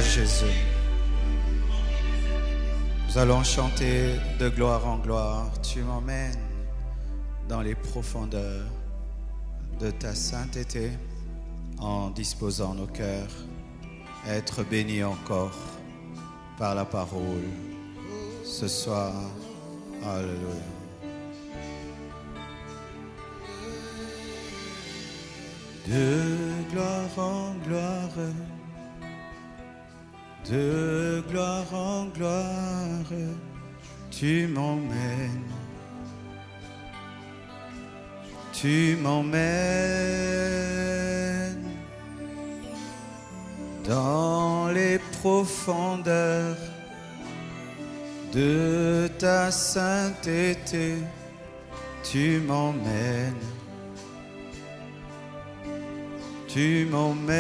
Jésus. Nous allons chanter de gloire en gloire. Tu m'emmènes dans les profondeurs de ta sainteté en disposant nos cœurs à être bénis encore par la parole ce soir. Alléluia. De gloire en gloire, de gloire en gloire, tu m'emmènes. Tu m'emmènes dans les profondeurs de ta sainteté. Tu m'emmènes. Tu m'emmènes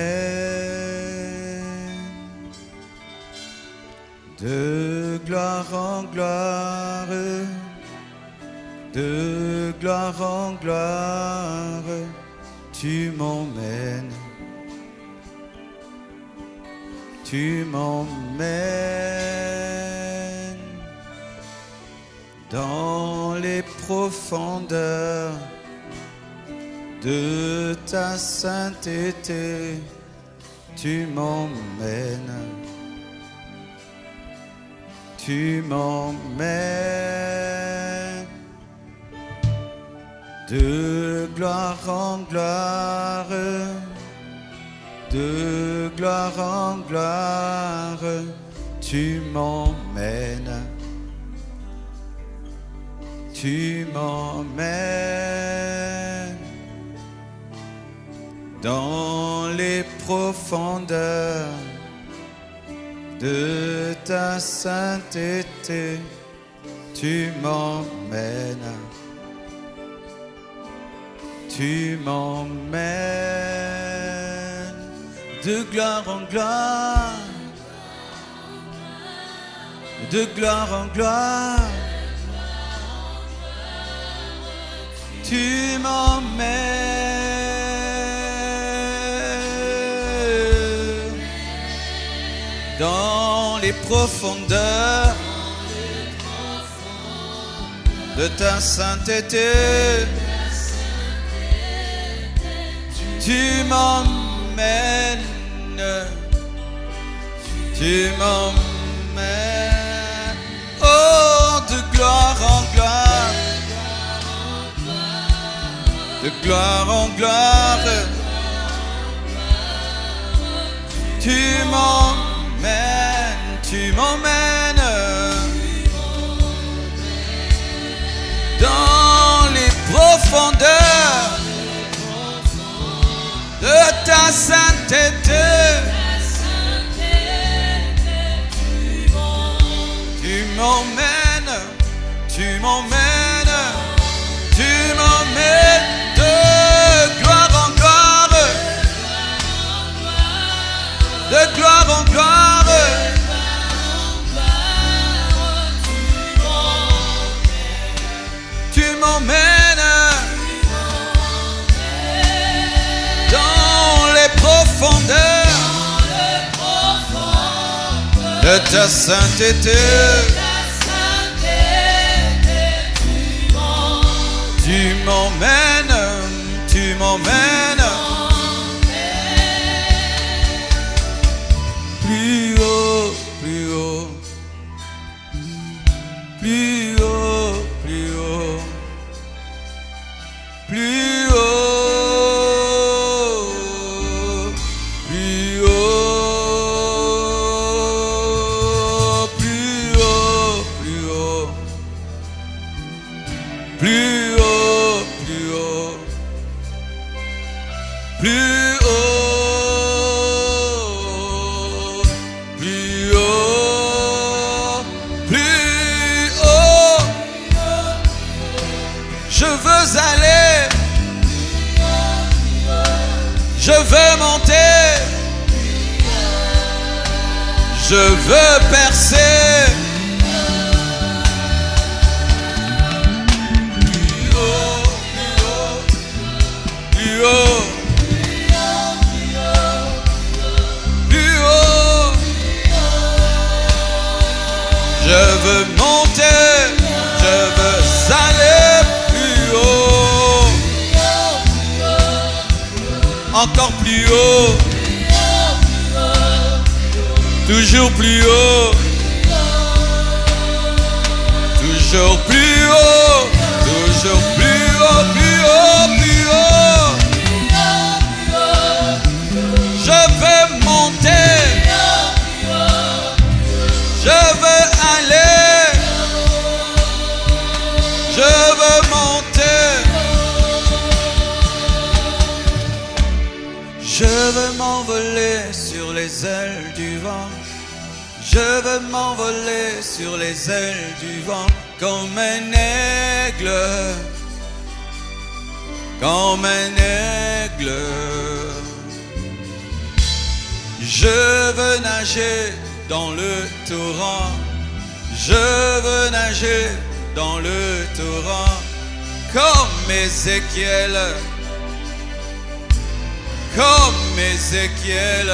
de gloire en gloire, de gloire en gloire, tu m'emmènes. Tu m'emmènes dans les profondeurs de ta sainteté, tu m'emmènes. Tu m'emmènes de gloire en gloire, de gloire en gloire, tu m'emmènes. Tu m'emmènes dans les profondeurs de ta sainteté, tu m'emmènes. Tu m'emmènes de gloire en gloire, de gloire en gloire. Tu m'emmènes dans les profondeurs de ta sainteté. Tu m'emmènes, tu m'emmènes, oh, de gloire en gloire, de gloire en gloire. Tu m'emmènes, tu m'emmènes dans les profondeurs de ta sainteté. Tu m'emmènes, tu m'emmènes, tu m'emmènes de gloire en gloire, de gloire en gloire. Tu m'emmènes dans les profondeurs de ta sainteté. Tu m'emmènes, tu m'emmènes plus haut, plus haut, plus haut, plus haut, plus haut. Je veux monter, je veux percer. Plus haut, plus haut, plus haut, plus haut, veux monter, je veux aller plus haut. Encore plus haut. Toujours plus haut. Toujours plus haut. Toujours plus haut, plus haut, plus haut. Je veux monter. Je veux aller. Je veux monter. Je veux m'envoler sur les ailes du vent. Je veux m'envoler sur les ailes du vent comme un aigle. Comme un aigle. Je veux nager dans le torrent. Je veux nager dans le torrent comme Ézéchiel. Comme Ézéchiel.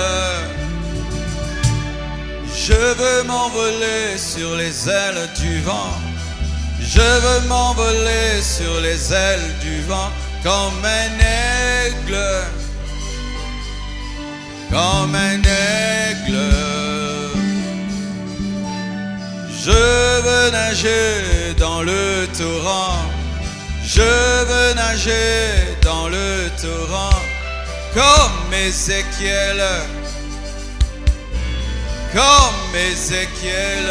Je veux m'envoler sur les ailes du vent. Je veux m'envoler sur les ailes du vent comme un aigle. Comme un aigle. Je veux nager dans le torrent. Je veux nager dans le torrent comme Ézéchiel. Comme Ézéchiel.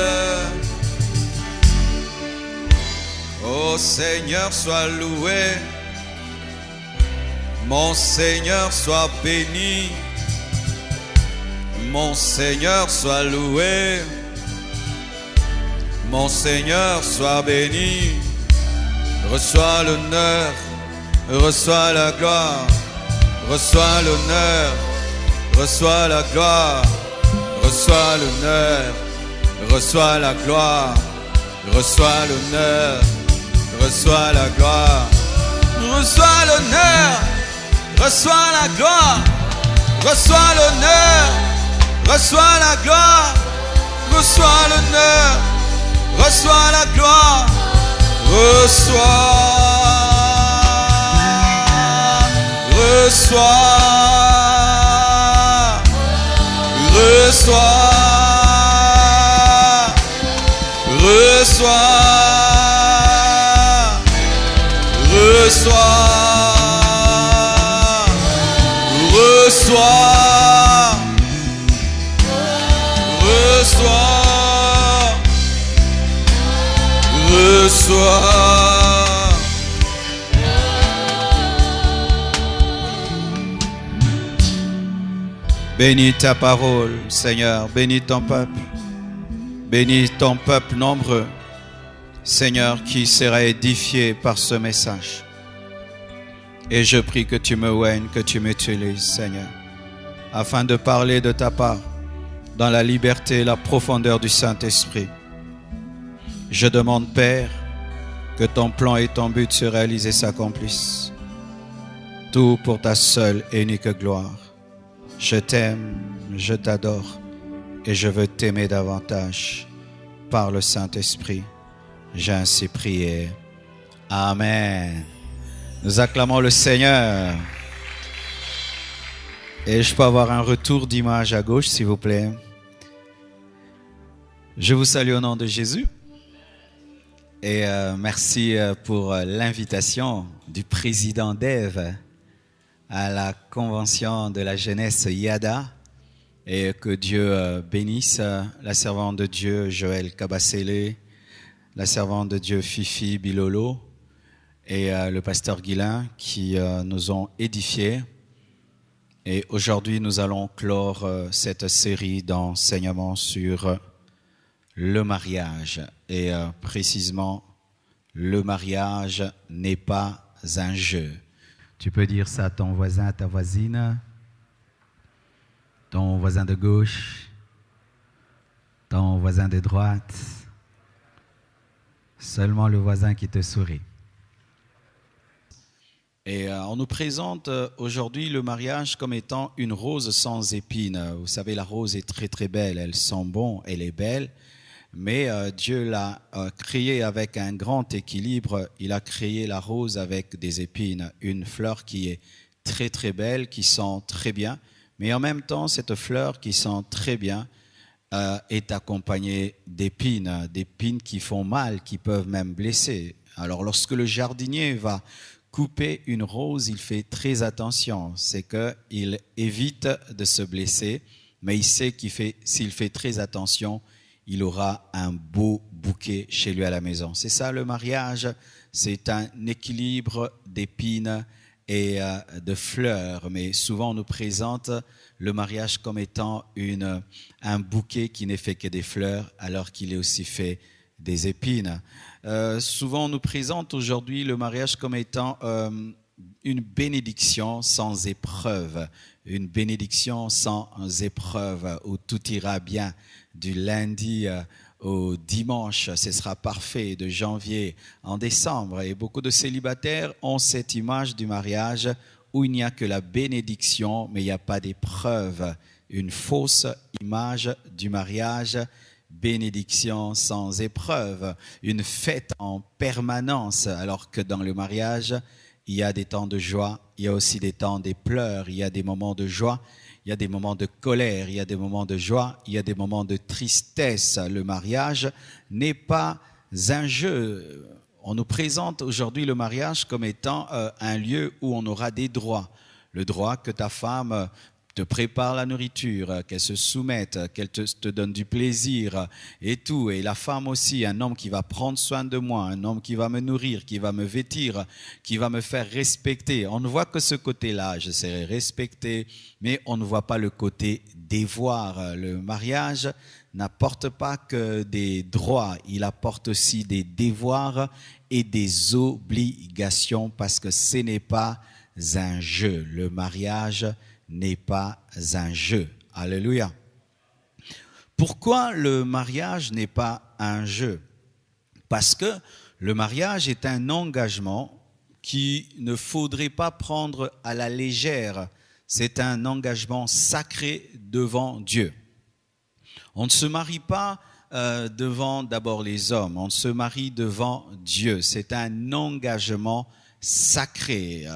Ô Seigneur, sois loué. Mon Seigneur, sois béni. Mon Seigneur, sois loué. Mon Seigneur, sois béni. Reçois l'honneur, reçois la gloire. Reçois l'honneur, reçois la gloire. Reçois l'honneur, reçois la gloire. Reçois l'honneur, reçois la gloire. Reçois l'honneur, reçois la gloire. Reçois l'honneur, reçois la gloire. Reçois l'honneur, reçois la gloire. Reçois, reçois, reçois, reçois, reçois, reçois, reçois, reçois. Bénis ta parole, Seigneur, bénis ton peuple nombreux, Seigneur, qui sera édifié par ce message. Et je prie que tu me oignes, que tu m'utilises, Seigneur, afin de parler de ta part, dans la liberté et la profondeur du Saint-Esprit. Je demande, Père, que ton plan et ton but se réalisent et s'accomplissent. Tout pour ta seule et unique gloire. Je t'aime, je t'adore et je veux t'aimer davantage par le Saint-Esprit. J'ai ainsi prié. Amen. Nous acclamons le Seigneur. Et je peux avoir un retour d'image à gauche, s'il vous plaît. Je vous salue au nom de Jésus. Et merci pour l'invitation du président d'Ève à la convention de la jeunesse Yada. Et que Dieu bénisse la servante de Dieu Joël Kabasele, la servante de Dieu Fifi Bilolo et le pasteur Guilain qui nous ont édifiés. Et aujourd'hui, nous allons clore cette série d'enseignements sur le mariage. Et précisément, le mariage n'est pas un jeu. Tu peux dire ça à ton voisin, à ta voisine, ton voisin de gauche, ton voisin de droite, seulement le voisin qui te sourit. Et on nous présente aujourd'hui le mariage comme étant une rose sans épines. Vous savez, la rose est très très belle, elle sent bon, elle est belle, mais Dieu l'a créé avec un grand équilibre. Il a créé la rose avec des épines, une fleur qui est très très belle, qui sent très bien, mais en même temps, cette fleur qui sent très bien est accompagnée d'épines, d'épines qui font mal, qui peuvent même blesser. Alors lorsque le jardinier va couper une rose, il fait très attention, c'est qu'il évite de se blesser, mais il sait s'il fait très attention, il aura un beau bouquet chez lui à la maison. C'est ça le mariage, c'est un équilibre d'épines et de fleurs, mais souvent on nous présente le mariage comme étant un bouquet qui n'est fait que des fleurs, alors qu'il est aussi fait des épines. Souvent on nous présente aujourd'hui le mariage comme étant une bénédiction sans épreuve, une bénédiction sans épreuve, où tout ira bien du lundi au dimanche, ce sera parfait, de janvier en décembre. Et beaucoup de célibataires ont cette image du mariage où il n'y a que la bénédiction, mais il n'y a pas d'épreuve. Une fausse image du mariage, bénédiction sans épreuve, une fête en permanence, alors que dans le mariage, il y a des temps de joie, il y a aussi des temps des pleurs, il y a des moments de joie, il y a des moments de colère, il y a des moments de joie, il y a des moments de tristesse. Le mariage n'est pas un jeu. On nous présente aujourd'hui le mariage comme étant un lieu où on aura des droits. Le droit que ta femme te prépare la nourriture, qu'elle se soumette, qu'elle te donne du plaisir et tout. Et la femme aussi, un homme qui va prendre soin de moi, un homme qui va me nourrir, qui va me vêtir, qui va me faire respecter. On ne voit que ce côté-là, je serai respecté, mais on ne voit pas le côté dévoir. Le mariage n'apporte pas que des droits, il apporte aussi des devoirs et des obligations, parce que ce n'est pas un jeu. Le mariage n'est pas un jeu. Alléluia. Pourquoi le mariage n'est pas un jeu? Parce que le mariage est un engagement qu'il ne faudrait pas prendre à la légère. C'est un engagement sacré devant Dieu. On ne se marie pas devant d'abord les hommes, on se marie devant Dieu. C'est un engagement sacré.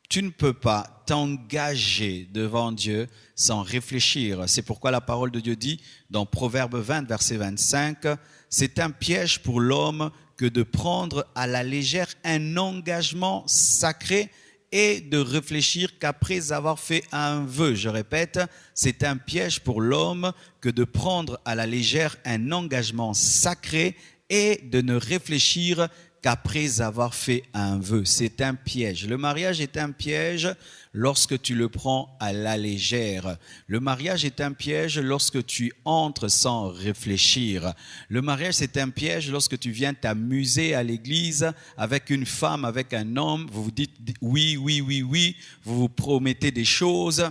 Tu ne peux pas t'engager devant Dieu sans réfléchir. C'est pourquoi la parole de Dieu dit dans Proverbe 20, verset 25, « C'est un piège pour l'homme que de prendre à la légère un engagement sacré et de réfléchir qu'après avoir fait un vœu. » Je répète, c'est un piège pour l'homme que de prendre à la légère un engagement sacré et de ne réfléchir qu'après avoir fait un vœu. C'est un piège. Le mariage est un piège lorsque tu le prends à la légère. Le mariage est un piège lorsque tu entres sans réfléchir. Le mariage, c'est un piège lorsque tu viens t'amuser à l'église avec une femme, avec un homme. Vous vous dites oui, oui, oui, oui. Vous vous promettez des choses.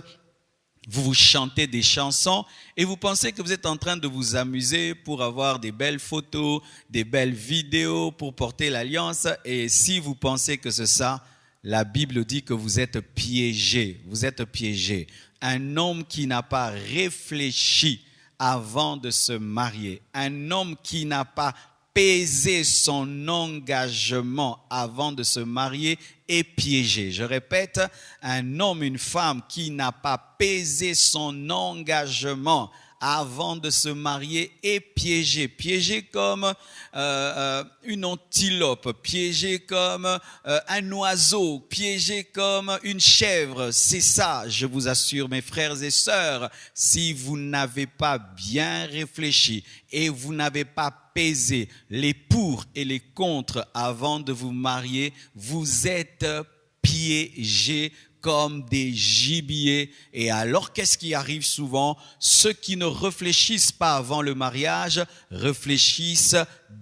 Vous chantez des chansons et vous pensez que vous êtes en train de vous amuser pour avoir des belles photos, des belles vidéos, pour porter l'alliance. Et si vous pensez que c'est ça, la Bible dit que vous êtes piégé. Vous êtes piégé. Un homme qui n'a pas réfléchi avant de se marier, un homme qui n'a pas pesé son engagement avant de se marier est piégé. Je répète, un homme, une femme qui n'a pas pesé son engagement avant de se marier est piégé. Piégé comme une antilope, piégé comme un oiseau, piégé comme une chèvre. C'est ça, je vous assure, mes frères et sœurs, si vous n'avez pas bien réfléchi et vous n'avez pas pesé les pour et les contre avant de vous marier, vous êtes piégés comme des gibiers. Et alors, qu'est-ce qui arrive souvent? Ceux qui ne réfléchissent pas avant le mariage réfléchissent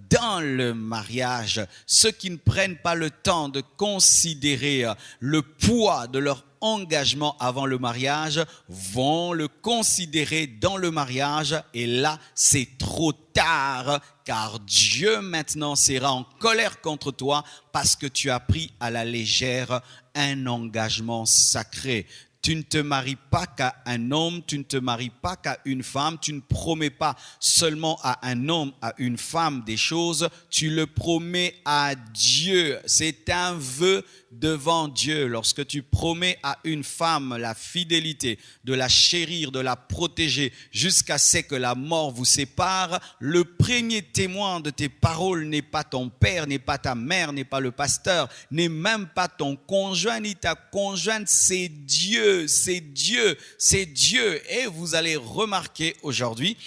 dans le mariage. Ceux qui ne prennent pas le temps de considérer le poids de leur engagement avant le mariage vont le considérer dans le mariage, et là c'est trop tard, car Dieu maintenant sera en colère contre toi parce que tu as pris à la légère un engagement sacré. Tu ne te maries pas qu'à un homme, tu ne te maries pas qu'à une femme, tu ne promets pas seulement à un homme, à une femme des choses, tu le promets à Dieu. C'est un vœu devant Dieu. Lorsque tu promets à une femme la fidélité, de la chérir, de la protéger, jusqu'à ce que la mort vous sépare, le premier témoin de tes paroles n'est pas ton père, n'est pas ta mère, n'est pas le pasteur, n'est même pas ton conjoint ni ta conjointe, c'est Dieu, c'est Dieu, c'est Dieu. Et vous allez remarquer aujourd'hui,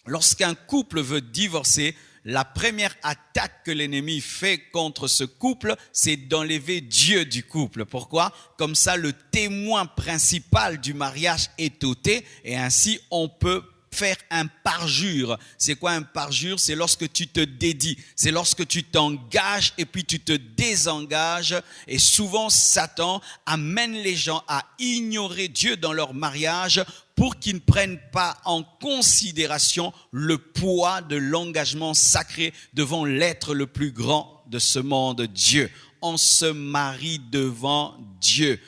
lorsqu'un couple veut divorcer, la première attaque que l'ennemi fait contre ce couple, c'est d'enlever Dieu du couple. Pourquoi? Comme ça, le témoin principal du mariage est ôté et ainsi on peut faire un parjure. C'est quoi un parjure? C'est lorsque tu te dédies, c'est lorsque tu t'engages et puis tu te désengages. Et souvent, Satan amène les gens à ignorer Dieu dans leur mariage pour qu'ils ne prennent pas en considération le poids de l'engagement sacré devant l'être le plus grand de ce monde, Dieu. On se marie devant Dieu,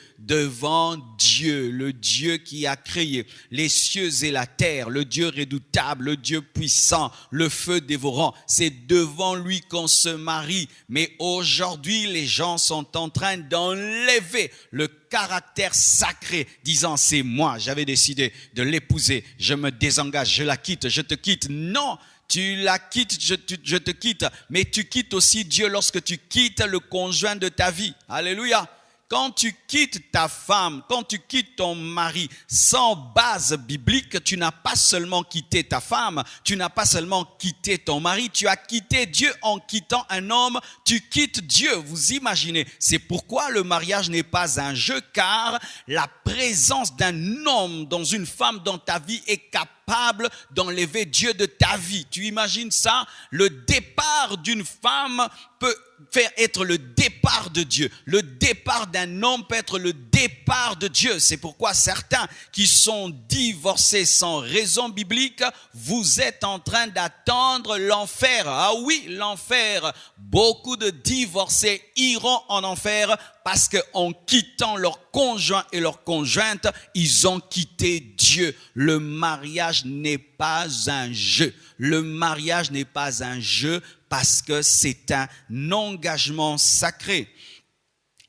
le Dieu qui a créé les cieux et la terre, le Dieu redoutable, le Dieu puissant, le feu dévorant. C'est devant lui qu'on se marie. Mais aujourd'hui, les gens sont en train d'enlever le caractère sacré, disant c'est moi, j'avais décidé de l'épouser, je me désengage, je la quitte, je te quitte. Non! Tu la quittes, je te quitte, mais tu quittes aussi Dieu lorsque tu quittes le conjoint de ta vie. Alléluia. Quand tu quittes ta femme, quand tu quittes ton mari sans base biblique, tu n'as pas seulement quitté ta femme, tu n'as pas seulement quitté ton mari, tu as quitté Dieu en quittant un homme, tu quittes Dieu. Vous imaginez, c'est pourquoi le mariage n'est pas un jeu, car la présence d'un homme dans une femme dans ta vie est capable d'enlever Dieu de ta vie. Tu imagines ça? Le départ d'une femme peut faire être le départ de Dieu. Le départ d'un homme peut être le départ de Dieu. C'est pourquoi certains qui sont divorcés sans raison biblique, vous êtes en train d'attendre l'enfer. Ah oui, l'enfer. Beaucoup de divorcés iront en enfer parce qu'en quittant leur conjoint et leur conjointe, ils ont quitté Dieu. Le mariage n'est pas un jeu. Le mariage n'est pas un jeu parce que c'est un engagement sacré.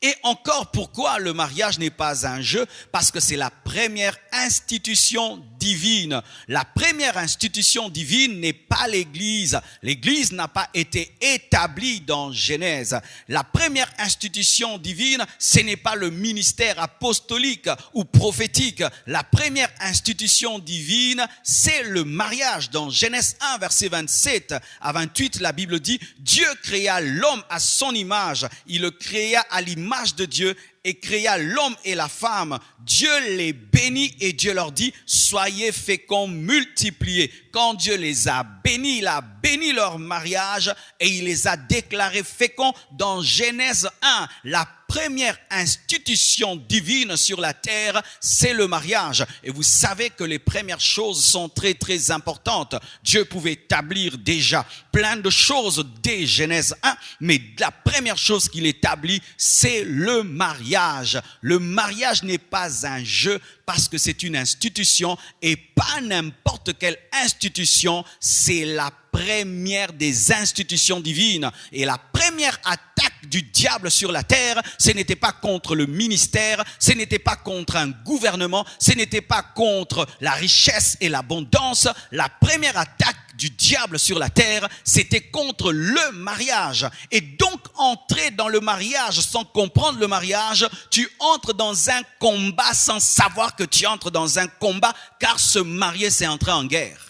Et encore, pourquoi le mariage n'est pas un jeu? Parce que c'est la première institution divine. La première institution divine n'est pas l'Église. L'Église n'a pas été établie dans Genèse. La première institution divine, ce n'est pas le ministère apostolique ou prophétique. La première institution divine, c'est le mariage. Dans Genèse 1, verset 27 à 28, la Bible dit, Dieu créa l'homme à son image. Il le créa à l'image de Dieu et créa l'homme et la femme. Dieu les bénit et Dieu leur dit, soyez féconds, multipliez. Quand Dieu les a bénis, il a béni leur mariage et il les a déclarés féconds. Dans Genèse 1, la première institution divine sur la terre, c'est le mariage. Et vous savez que les premières choses sont très très importantes. Dieu pouvait établir déjà plein de choses dès Genèse 1, mais la première chose qu'il établit, c'est le mariage. Le mariage n'est pas un jeu parce que c'est une institution et pas n'importe quelle institution, c'est la première des institutions divines. Et la première attaque du diable sur la terre, ce n'était pas contre le ministère, ce n'était pas contre un gouvernement, ce n'était pas contre la richesse et l'abondance. La première attaque du diable sur la terre, c'était contre le mariage. Et donc, entrer dans le mariage sans comprendre le mariage, tu entres dans un combat sans savoir que tu entres dans un combat, car se marier, c'est entrer en guerre.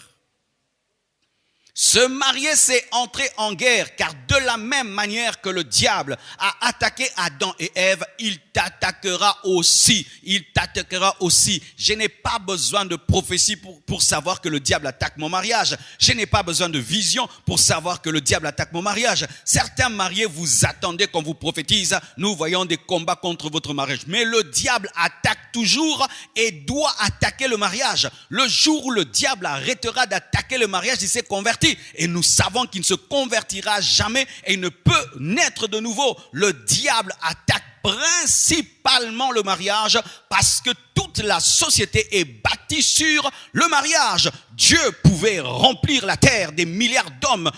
Se marier, c'est entrer en guerre, car de la même manière que le diable a attaqué Adam et Ève, il t'attaquera aussi. Il t'attaquera aussi. Je n'ai pas besoin de prophétie pour savoir que le diable attaque mon mariage. Je n'ai pas besoin de vision pour savoir que le diable attaque mon mariage. Certains mariés, vous attendez qu'on vous prophétise. Nous voyons des combats contre votre mariage. Mais le diable attaque toujours et doit attaquer le mariage. Le jour où le diable arrêtera d'attaquer le mariage, il s'est converti. Et nous savons qu'il ne se convertira jamais et il ne peut naître de nouveau. Le diable attaque principalement le mariage parce que toute la société est bâtie sur le mariage. Dieu pouvait remplir la terre des milliards d'hommes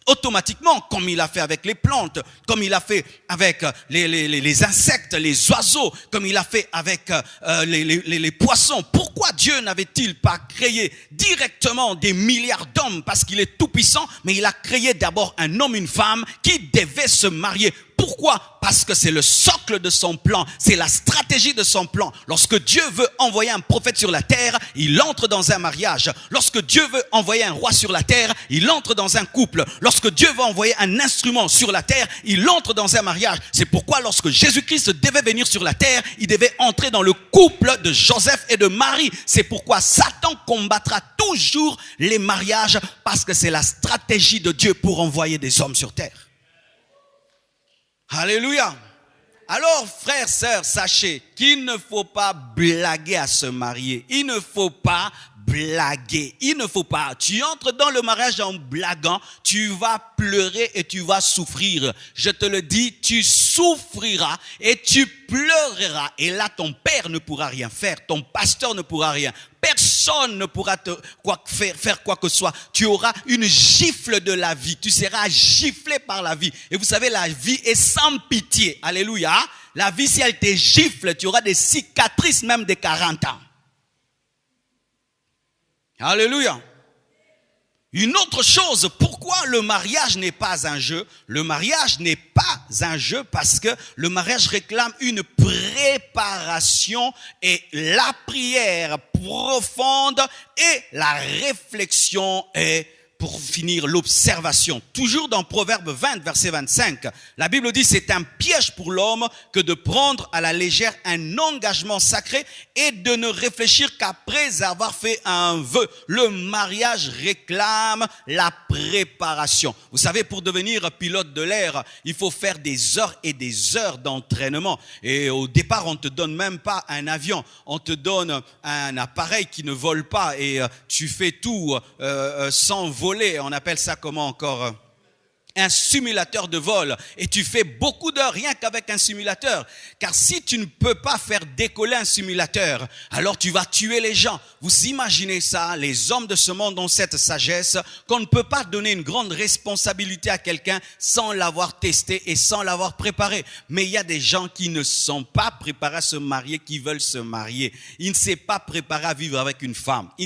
automatiquement, comme il a fait avec les plantes, comme il a fait avec les insectes, les oiseaux, comme il a fait avec les poissons. Pourquoi Dieu n'avait-il pas créé directement des milliards d'hommes? Parce qu'il est tout puissant, mais il a créé d'abord un homme, une femme qui devaient se marier. Pourquoi? Parce que c'est le socle de son plan, c'est la stratégie de son plan. Lorsque Dieu veut envoyer un prophète sur la terre, il entre dans un mariage. Lorsque Dieu veut envoyer un roi sur la terre, il entre dans un couple. Lorsque Dieu veut envoyer un instrument sur la terre, il entre dans un mariage. C'est pourquoi lorsque Jésus-Christ devait venir sur la terre, il devait entrer dans le couple de Joseph et de Marie. C'est pourquoi Satan combattra toujours les mariages, parce que c'est la stratégie de Dieu pour envoyer des hommes sur terre. Alléluia. Alors, frères, sœurs, sachez qu'il ne faut pas blaguer à se marier. Il ne faut pas blaguer. Il ne faut pas. Tu entres dans le mariage en blaguant, tu vas pleurer et tu vas souffrir. Je te le dis, tu souffriras et tu pleureras. Et là, ton père ne pourra rien faire. Ton pasteur ne pourra rien. Personne ne pourra faire quoi que ce soit. Tu auras une gifle de la vie. Tu seras giflé par la vie. Et vous savez, la vie est sans pitié. Alléluia. La vie, si elle te gifle, tu auras des cicatrices même de 40 ans. Alléluia. Une autre chose, pourquoi le mariage n'est pas un jeu? Le mariage n'est pas un jeu parce que le mariage réclame une préparation et la prière profonde et la réflexion est pour finir l'observation. Toujours dans Proverbe 20, verset 25, la Bible dit c'est un piège pour l'homme que de prendre à la légère un engagement sacré et de ne réfléchir qu'après avoir fait un vœu. Le mariage réclame la préparation. Vous savez, pour devenir pilote de l'air, il faut faire des heures et des heures d'entraînement. Et au départ, on ne te donne même pas un avion. On te donne un appareil qui ne vole pas et tu fais tout sans voler. On appelle ça comment encore? Un simulateur de vol. Et tu fais beaucoup d'heures rien qu'avec un simulateur. Car si tu ne peux pas faire décoller un simulateur, alors tu vas tuer les gens. Vous imaginez ça? Les hommes de ce monde ont cette sagesse qu'on ne peut pas donner une grande responsabilité à quelqu'un sans l'avoir testé et sans l'avoir préparé. Mais il y a des gens qui ne sont pas préparés à se marier, qui veulent se marier. Ils ne sont pas préparés à vivre avec une femme. Il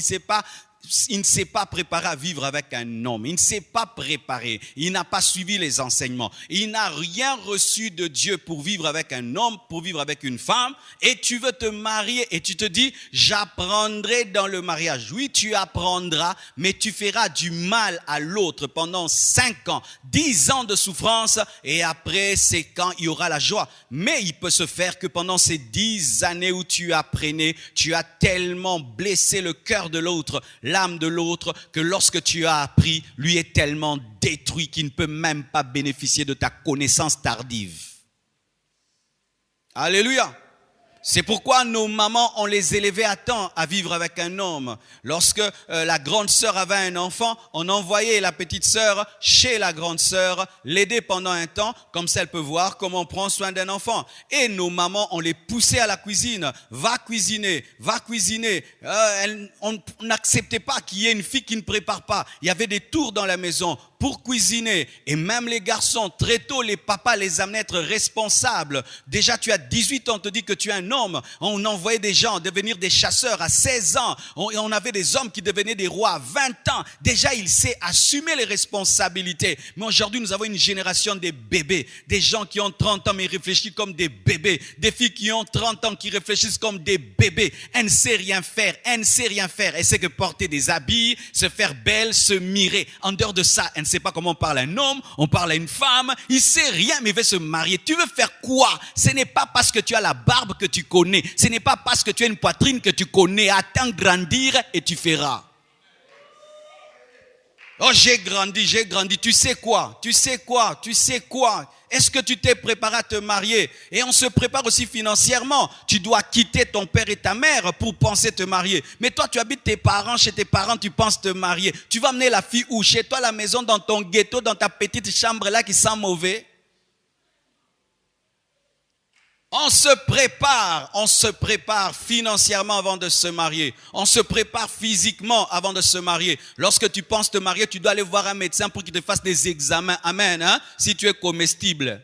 ne s'est pas préparé à vivre avec un homme. Il ne s'est pas préparé. Il n'a pas suivi les enseignements. Il n'a rien reçu de Dieu pour vivre avec un homme, pour vivre avec une femme. Et tu veux te marier et tu te dis, j'apprendrai dans le mariage. Oui, tu apprendras, mais tu feras du mal à l'autre pendant 5 ans, 10 ans de souffrance. Et après, c'est quand il y aura la joie. Mais il peut se faire que pendant ces 10 années où tu apprenais, tu as tellement blessé le cœur de l'autre, l'âme de l'autre, que lorsque tu as appris, lui est tellement détruit qu'il ne peut même pas bénéficier de ta connaissance tardive. Alléluia. C'est pourquoi nos mamans, on les élevait à temps à vivre avec un homme. Lorsque la grande sœur avait un enfant, on envoyait la petite sœur chez la grande sœur, l'aider pendant un temps, comme ça elle peut voir comment on prend soin d'un enfant. Et nos mamans, on les poussait à la cuisine. Va cuisiner, va cuisiner. On n'acceptait pas qu'il y ait une fille qui ne prépare pas. Il y avait des tours dans la maison pour cuisiner. Et même les garçons, très tôt, les papas les amenaient à être responsables. Déjà, tu as 18 ans, on te dit que tu es un homme. On envoyait des gens devenir des chasseurs à 16 ans. On avait des hommes qui devenaient des rois à 20 ans. Déjà, il sait assumer les responsabilités. Mais aujourd'hui, nous avons une génération des bébés. Des gens qui ont 30 ans mais réfléchissent comme des bébés. Des filles qui ont 30 ans qui réfléchissent comme des bébés. Elle ne sait rien faire. Elle ne sait rien faire. Elle sait que porter des habits, se faire belle, se mirer. En dehors de ça, elle ne sait pas comment on parle à un homme, on parle à une femme. Il ne sait rien mais il veut se marier. Tu veux faire quoi? Ce n'est pas parce que tu as la barbe que tu connais. Ce n'est pas parce que tu as une poitrine que tu connais. Attends grandir et tu feras. Oh, j'ai grandi. Tu sais quoi? Est-ce que tu t'es préparé à te marier? Et on se prépare aussi financièrement. Tu dois quitter ton père et ta mère pour penser te marier. Mais toi, tu habites chez tes parents, tu penses te marier. Tu vas amener la fille où? Chez toi, à la maison, dans ton ghetto, dans ta petite chambre là qui sent mauvais? On se prépare financièrement avant de se marier. On se prépare physiquement avant de se marier. Lorsque tu penses te marier, tu dois aller voir un médecin pour qu'il te fasse des examens. Amen, hein? Si tu es comestible.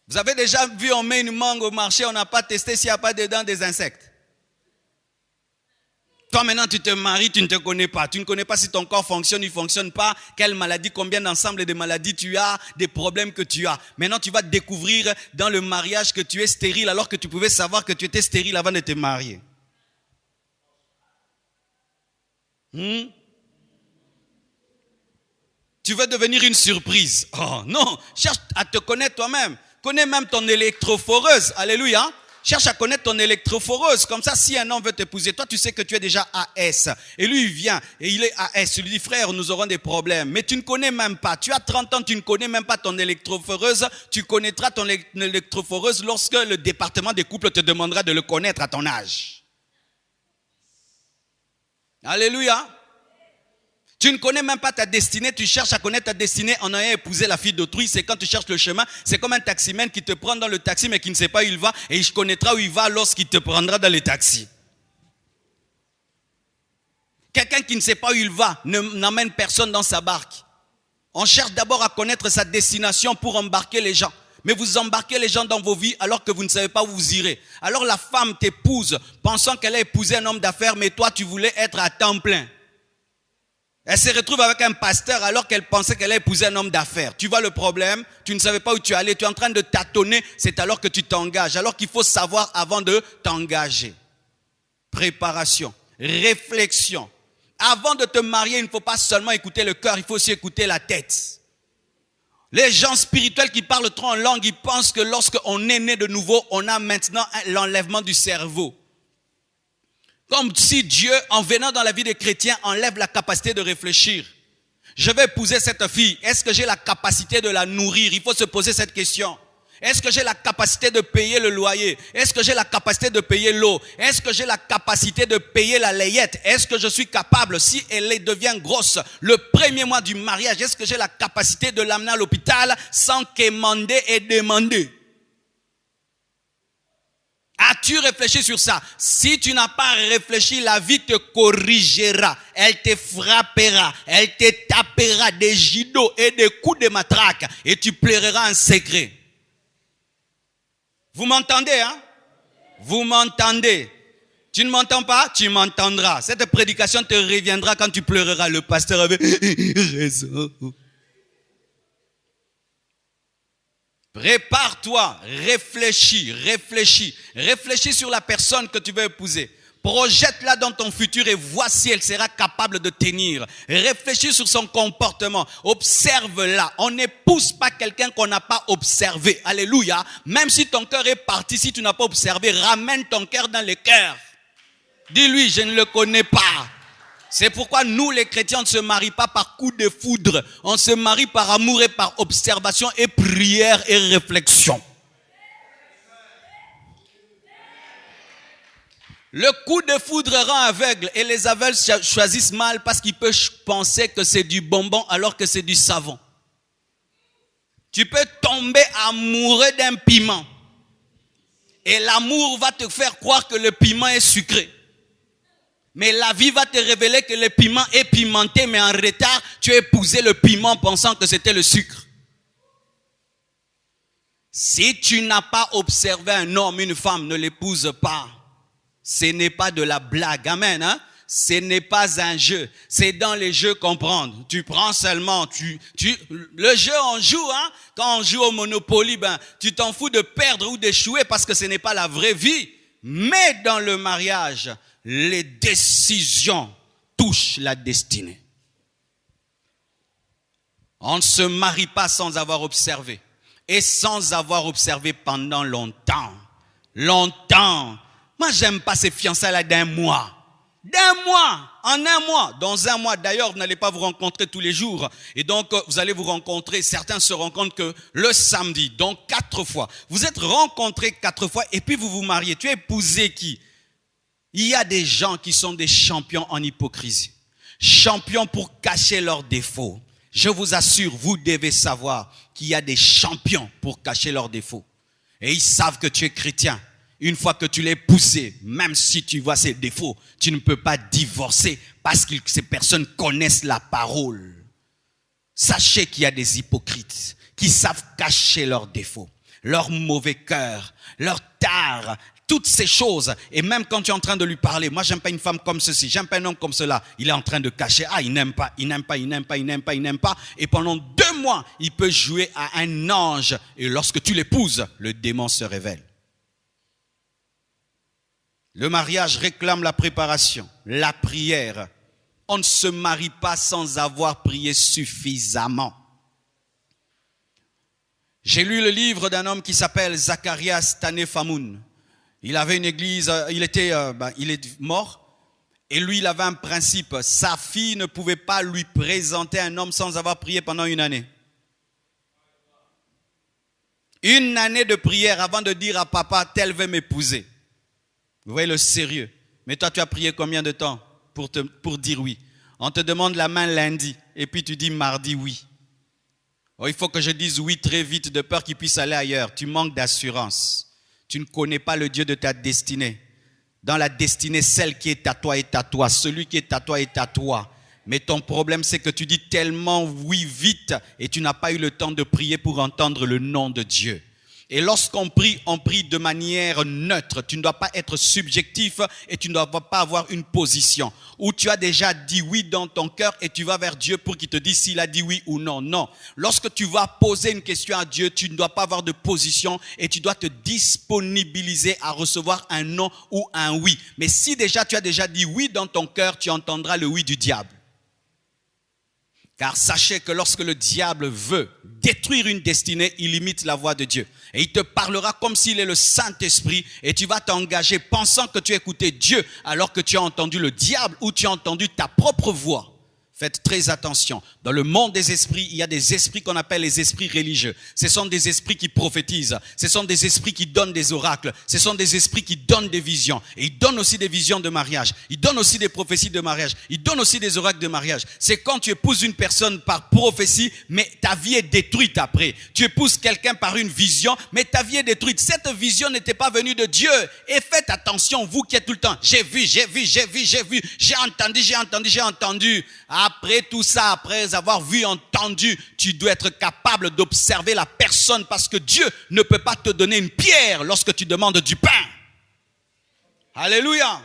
Vous avez déjà vu, on met une mangue au marché, on n'a pas testé s'il n'y a pas dedans des insectes. Toi maintenant tu te maries, tu ne te connais pas. Tu ne connais pas si ton corps fonctionne, il ne fonctionne pas. Quelle maladie, combien d'ensemble de maladies tu as, des problèmes que tu as. Maintenant tu vas découvrir dans le mariage que tu es stérile alors que tu pouvais savoir que tu étais stérile avant de te marier. Tu veux devenir une surprise. Oh non, cherche à te connaître toi-même. Connais même ton électrophoreuse. Alléluia. Cherche à connaître ton électrophoreuse. Comme ça, si un homme veut t'épouser, toi, tu sais que tu es déjà AS. Et lui, il vient et il est AS. Tu lui dis, frère, nous aurons des problèmes. Mais tu ne connais même pas. Tu as 30 ans, tu ne connais même pas ton électrophoreuse. Tu connaîtras ton électrophoreuse lorsque le département des couples te demandera de le connaître à ton âge. Alléluia. Tu ne connais même pas ta destinée, tu cherches à connaître ta destinée en ayant épousé la fille d'autrui. C'est quand tu cherches le chemin, c'est comme un taximène qui te prend dans le taxi mais qui ne sait pas où il va et il connaîtra où il va lorsqu'il te prendra dans le taxi. Quelqu'un qui ne sait pas où il va n'emmène personne dans sa barque. On cherche d'abord à connaître sa destination pour embarquer les gens. Mais vous embarquez les gens dans vos vies alors que vous ne savez pas où vous irez. Alors la femme t'épouse pensant qu'elle a épousé un homme d'affaires mais toi tu voulais être à temps plein. Elle se retrouve avec un pasteur alors qu'elle pensait qu'elle a épousé un homme d'affaires. Tu vois le problème? Tu ne savais pas où tu allais. Tu es en train de tâtonner. C'est alors que tu t'engages. Alors qu'il faut savoir avant de t'engager. Préparation. Réflexion. Avant de te marier, il ne faut pas seulement écouter le cœur. Il faut aussi écouter la tête. Les gens spirituels qui parlent trop en langue, ils pensent que lorsqu'on est né de nouveau, on a maintenant l'enlèvement du cerveau. Comme si Dieu, en venant dans la vie des chrétiens, enlève la capacité de réfléchir. Je vais épouser cette fille. Est-ce que j'ai la capacité de la nourrir? Il faut se poser cette question. Est-ce que j'ai la capacité de payer le loyer? Est-ce que j'ai la capacité de payer l'eau? Est-ce que j'ai la capacité de payer la layette? Est-ce que je suis capable, si elle devient grosse, le premier mois du mariage, est-ce que j'ai la capacité de l'amener à l'hôpital sans quémander et demander? As-tu réfléchi sur ça? Si tu n'as pas réfléchi, la vie te corrigera. Elle te frappera. Elle te tapera des gidots et des coups de matraque. Et tu pleureras en secret. Vous m'entendez, hein? Vous m'entendez? Tu ne m'entends pas? Tu m'entendras. Cette prédication te reviendra quand tu pleureras. Le pasteur avait raison. Prépare-toi, réfléchis sur la personne que tu veux épouser. Projette-la dans ton futur et vois si elle sera capable de tenir. Réfléchis sur son comportement, observe-la. On n'épouse pas quelqu'un qu'on n'a pas observé. Alléluia. Même si ton cœur est parti, si tu n'as pas observé, ramène ton cœur dans le cœur. Dis-lui, je ne le connais pas. C'est pourquoi nous, les chrétiens, on ne se marie pas par coup de foudre. On se marie par amour et par observation et prière et réflexion. Le coup de foudre rend aveugle et les aveugles choisissent mal parce qu'ils peuvent penser que c'est du bonbon alors que c'est du savon. Tu peux tomber amoureux d'un piment et l'amour va te faire croire que le piment est sucré. Mais la vie va te révéler que le piment est pimenté, mais en retard, tu as épousé le piment pensant que c'était le sucre. Si tu n'as pas observé un homme, une femme, ne l'épouse pas. Ce n'est pas de la blague, amen, hein? Ce n'est pas un jeu, c'est dans les jeux comprendre. Tu prends seulement, le jeu on joue, hein? Quand on joue au Monopoly, tu t'en fous de perdre ou d'échouer parce que ce n'est pas la vraie vie. Mais dans le mariage, les décisions touchent la destinée. On ne se marie pas sans avoir observé. Et sans avoir observé pendant longtemps. Longtemps. Moi, j'aime pas ces fiançailles-là d'un mois. En un mois. Dans un mois, d'ailleurs, vous n'allez pas vous rencontrer tous les jours. Et donc, vous allez vous rencontrer. Certains se rencontrent que le samedi. Donc, 4 fois. Vous êtes rencontrés 4 fois et puis vous vous mariez. Tu as épousé qui? Il y a des gens qui sont des champions en hypocrisie. Champions pour cacher leurs défauts. Je vous assure, vous devez savoir qu'il y a des champions pour cacher leurs défauts. Et ils savent que tu es chrétien. Une fois que tu l'as épousé, même si tu vois ses défauts, tu ne peux pas divorcer parce que ces personnes connaissent la parole. Sachez qu'il y a des hypocrites qui savent cacher leurs défauts, leur mauvais cœur, leur tare, toutes ces choses. Et même quand tu es en train de lui parler, moi j'aime pas une femme comme ceci, j'aime pas un homme comme cela, il est en train de cacher, il n'aime pas. Et pendant 2 mois, il peut jouer à un ange. Et lorsque tu l'épouses, le démon se révèle. Le mariage réclame la préparation, la prière. On ne se marie pas sans avoir prié suffisamment. J'ai lu le livre d'un homme qui s'appelle Zacharias Tanefamoun. Il avait une église, il est mort. Et lui, il avait un principe. Sa fille ne pouvait pas lui présenter un homme sans avoir prié pendant 1 année. 1 année de prière avant de dire à papa, tel veut m'épouser. Vous voyez le sérieux. Mais toi, tu as prié combien de temps pour dire oui? On te demande la main lundi et puis tu dis mardi oui. Oh, il faut que je dise oui très vite de peur qu'il puisse aller ailleurs. Tu manques d'assurance. Tu ne connais pas le Dieu de ta destinée. Dans la destinée, celle qui est à toi est à toi. Celui qui est à toi est à toi. Mais ton problème, c'est que tu dis tellement oui vite et tu n'as pas eu le temps de prier pour entendre le nom de Dieu. Et lorsqu'on prie, on prie de manière neutre. Tu ne dois pas être subjectif et tu ne dois pas avoir une position où tu as déjà dit oui dans ton cœur et tu vas vers Dieu pour qu'il te dise s'il a dit oui ou non. Non. Lorsque tu vas poser une question à Dieu, tu ne dois pas avoir de position et tu dois te disponibiliser à recevoir un non ou un oui. Mais si déjà tu as déjà dit oui dans ton cœur, tu entendras le oui du diable. Car sachez que lorsque le diable veut détruire une destinée, il imite la voix de Dieu. Et il te parlera comme s'il est le Saint-Esprit et tu vas t'engager pensant que tu écoutais Dieu alors que tu as entendu le diable ou tu as entendu ta propre voix. Faites très attention. Dans le monde des esprits, il y a des esprits qu'on appelle les esprits religieux. Ce sont des esprits qui prophétisent. Ce sont des esprits qui donnent des oracles. Ce sont des esprits qui donnent des visions. Et ils donnent aussi des visions de mariage. Ils donnent aussi des prophéties de mariage. Ils donnent aussi des oracles de mariage. C'est quand tu épouses une personne par prophétie, mais ta vie est détruite après. Tu épouses quelqu'un par une vision, mais ta vie est détruite. Cette vision n'était pas venue de Dieu. Et faites attention, vous qui êtes tout le temps. J'ai vu, j'ai entendu. Après tout ça, après avoir vu, entendu, tu dois être capable d'observer la personne parce que Dieu ne peut pas te donner une pierre lorsque tu demandes du pain. Alléluia.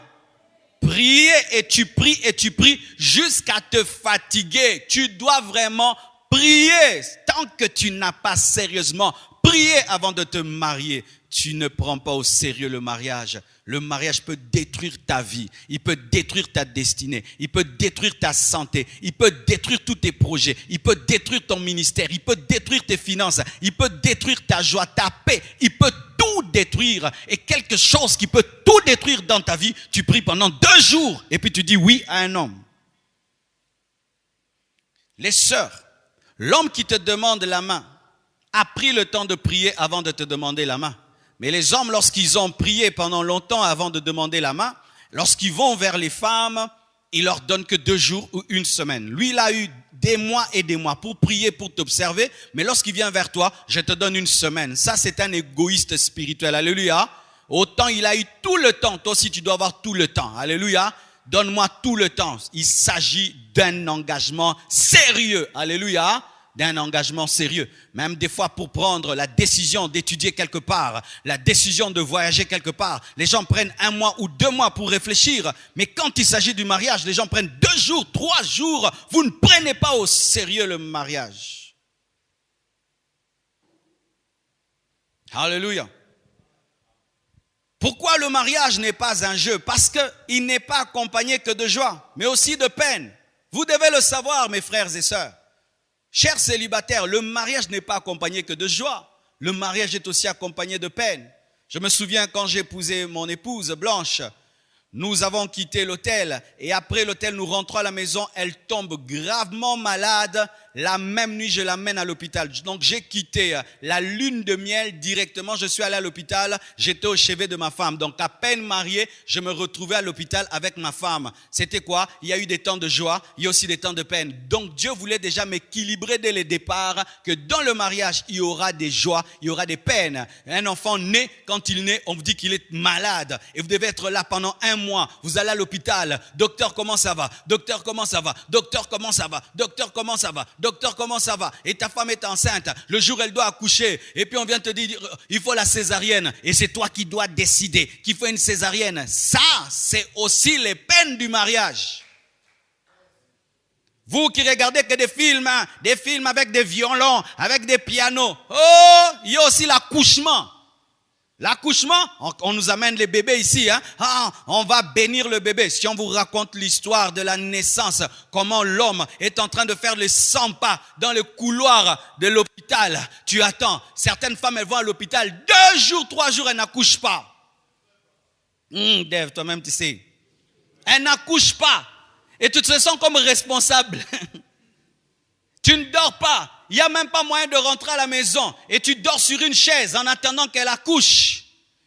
Prier et tu pries jusqu'à te fatiguer. Tu dois vraiment prier. Tant que tu n'as pas sérieusement prié avant de te marier, tu ne prends pas au sérieux le mariage. Le mariage peut détruire ta vie, il peut détruire ta destinée, il peut détruire ta santé, il peut détruire tous tes projets, il peut détruire ton ministère, il peut détruire tes finances, il peut détruire ta joie, ta paix, il peut tout détruire. Et quelque chose qui peut tout détruire dans ta vie, tu pries pendant 2 jours et puis tu dis oui à un homme. Les sœurs, l'homme qui te demande la main a pris le temps de prier avant de te demander la main. Mais les hommes, lorsqu'ils ont prié pendant longtemps avant de demander la main, lorsqu'ils vont vers les femmes, ils leur donnent que 2 jours ou 1 semaine. Lui, il a eu des mois et des mois pour prier, pour t'observer. Mais lorsqu'il vient vers toi, je te donne 1 semaine. Ça, c'est un égoïste spirituel. Alléluia. Autant il a eu tout le temps. Toi aussi, tu dois avoir tout le temps. Alléluia. Donne-moi tout le temps. Il s'agit d'un engagement sérieux. Alléluia. D'un engagement sérieux. Même des fois pour prendre la décision d'étudier quelque part, la décision de voyager quelque part, les gens prennent 1 mois ou 2 mois pour réfléchir. Mais quand il s'agit du mariage, les gens prennent 2 jours, 3 jours. Vous ne prenez pas au sérieux le mariage. Alléluia. Pourquoi le mariage n'est pas un jeu? Parce qu'il n'est pas accompagné que de joie, mais aussi de peine. Vous devez le savoir, mes frères et sœurs. Chers célibataires, le mariage n'est pas accompagné que de joie. Le mariage est aussi accompagné de peine. Je me souviens quand j'ai épousé mon épouse Blanche, nous avons quitté l'hôtel et après l'hôtel, nous rentrons à la maison. Elle tombe gravement malade, La même nuit, je l'amène à l'hôpital. Donc, j'ai quitté la lune de miel directement. Je suis allé à l'hôpital. J'étais au chevet de ma femme. Donc, à peine marié, je me retrouvais à l'hôpital avec ma femme. C'était quoi? Il y a eu des temps de joie, il y a aussi des temps de peine. Donc, Dieu voulait déjà m'équilibrer dès le départ que dans le mariage, il y aura des joies, il y aura des peines. Un enfant naît, quand il naît, on vous dit qu'il est malade. Et vous devez être là pendant 1 mois. Vous allez à l'hôpital. Docteur, comment ça va? Docteur, comment ça va? Docteur, comment ça va? Docteur, comment ça va? Docteur, comment ça va? Et ta femme est enceinte. Le jour, elle doit accoucher. Et puis, on vient te dire, il faut la césarienne. Et c'est toi qui dois décider qu'il faut une césarienne. Ça, c'est aussi les peines du mariage. Vous qui regardez que des films avec des violons, avec des pianos. Oh, il y a aussi l'accouchement. L'accouchement, on nous amène les bébés ici, hein. Ah, on va bénir le bébé. Si on vous raconte l'histoire de la naissance, comment l'homme est en train de faire les 100 pas dans le couloir de l'hôpital, tu attends. Certaines femmes, elles vont à l'hôpital 2 jours, 3 jours, elles n'accouchent pas. Dave, toi-même, tu sais. Elles n'accouchent pas. Et tu te sens comme responsable. Tu ne dors pas. Il n'y a même pas moyen de rentrer à la maison. Et tu dors sur une chaise en attendant qu'elle accouche.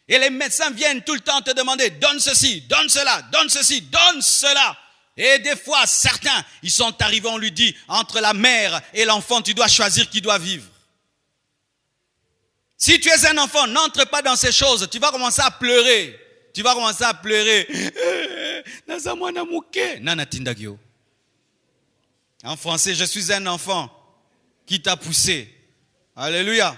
Et les médecins viennent tout le temps te demander, donne ceci, donne cela, donne ceci, donne cela. Et des fois, certains, ils sont arrivés, on lui dit, entre la mère et l'enfant, tu dois choisir qui doit vivre. Si tu es un enfant, n'entre pas dans ces choses. Tu vas commencer à pleurer. Tu vas commencer à pleurer. En français, je suis un enfant qui t'a poussé. Alléluia.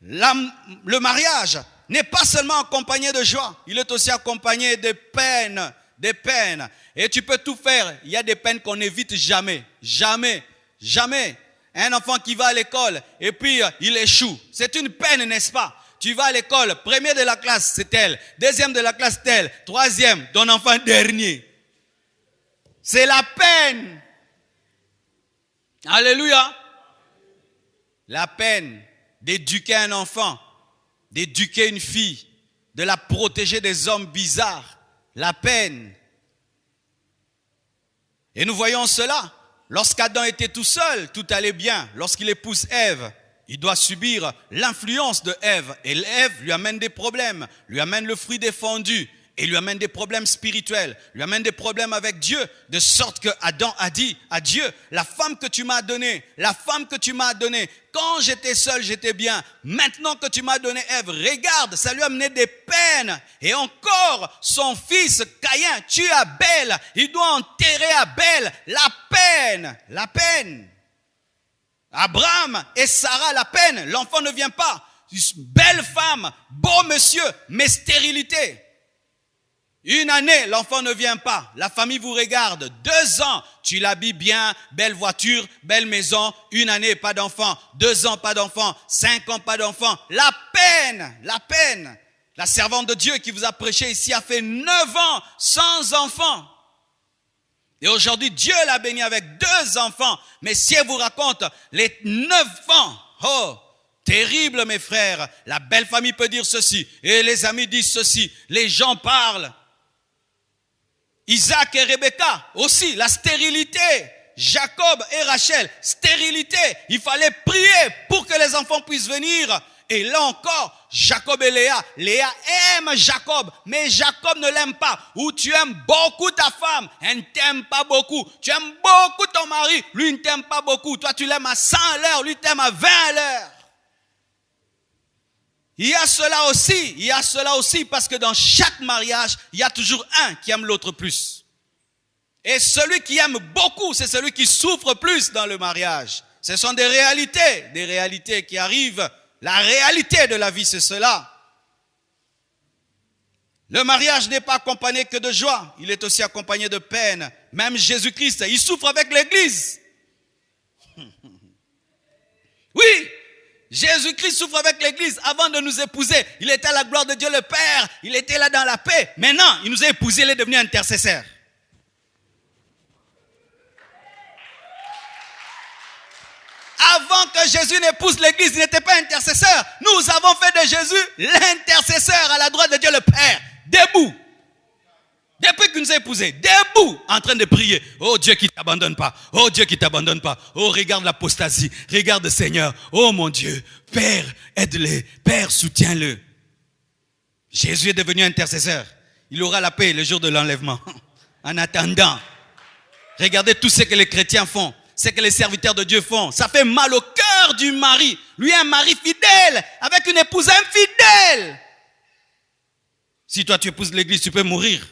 Le mariage n'est pas seulement accompagné de joie, il est aussi accompagné de peines. Des peines. Et tu peux tout faire. Il y a des peines qu'on n'évite jamais. Jamais. Jamais. Un enfant qui va à l'école et puis il échoue. C'est une peine, n'est-ce pas? Tu vas à l'école, premier de la classe, c'est tel. Deuxième de la classe, tel. Troisième, ton enfant dernier. C'est la peine. Alléluia. La peine d'éduquer un enfant, d'éduquer une fille, de la protéger des hommes bizarres. La peine. Et nous voyons cela. Lorsqu'Adam était tout seul, tout allait bien. Lorsqu'il épouse Ève, il doit subir l'influence de Ève. Et Ève lui amène des problèmes, lui amène le fruit défendu. Et lui amène des problèmes spirituels, lui amène des problèmes avec Dieu. De sorte que Adam a dit à Dieu, la femme que tu m'as donnée, quand j'étais seul, j'étais bien. Maintenant que tu m'as donné Ève, regarde, ça lui a amené des peines. Et encore, son fils Caïn tue Abel. Il doit enterrer Abel. La peine. Abraham et Sarah, la peine. L'enfant ne vient pas. Belle femme, beau monsieur, mais stérilité. 1 année, l'enfant ne vient pas. La famille vous regarde. 2 ans, tu l'habilles bien, belle voiture, belle maison. 1 année, pas d'enfant. 2 ans, pas d'enfant. 5 ans, pas d'enfant. La peine. La servante de Dieu qui vous a prêché ici a fait 9 ans sans enfant. Et aujourd'hui, Dieu l'a béni avec 2 enfants. Mais si elle vous raconte les 9 ans, oh, terrible mes frères. La belle famille peut dire ceci. Et les amis disent ceci. Les gens parlent. Isaac et Rebecca aussi, la stérilité. Jacob et Rachel, stérilité. Il fallait prier pour que les enfants puissent venir. Et là encore, Jacob et Léa. Léa aime Jacob, mais Jacob ne l'aime pas. Ou tu aimes beaucoup ta femme, elle ne t'aime pas beaucoup. Tu aimes beaucoup ton mari, lui ne t'aime pas beaucoup. Toi tu l'aimes à 100 à l'heure, lui t'aime à 20 à l'heure. Il y a cela aussi parce que dans chaque mariage, il y a toujours un qui aime l'autre plus. Et celui qui aime beaucoup, c'est celui qui souffre plus dans le mariage. Ce sont des réalités qui arrivent. La réalité de la vie, c'est cela. Le mariage n'est pas accompagné que de joie, il est aussi accompagné de peine. Même Jésus-Christ, il souffre avec l'Église. Oui. Jésus-Christ souffre avec l'Église. Avant de nous épouser, il était à la gloire de Dieu le Père. Il était là dans la paix. Maintenant, il nous a épousés, il est devenu intercesseur. Avant que Jésus n'épouse l'Église, il n'était pas intercesseur. Nous avons fait de Jésus l'intercesseur à la droite de Dieu le Père. Debout. Depuis qu'il nous a épousés, debout, en train de prier. Oh Dieu qui ne t'abandonne pas. Oh Dieu qui ne t'abandonne pas. Oh regarde l'apostasie. Regarde le Seigneur. Oh mon Dieu. Père, aide-le. Père, soutiens-le. Jésus est devenu intercesseur. Il aura la paix le jour de l'enlèvement. En attendant, regardez tout ce que les chrétiens font. Ce que les serviteurs de Dieu font. Ça fait mal au cœur du mari. Lui, un mari fidèle, avec une épouse infidèle. Si toi tu épouses l'église, tu peux mourir.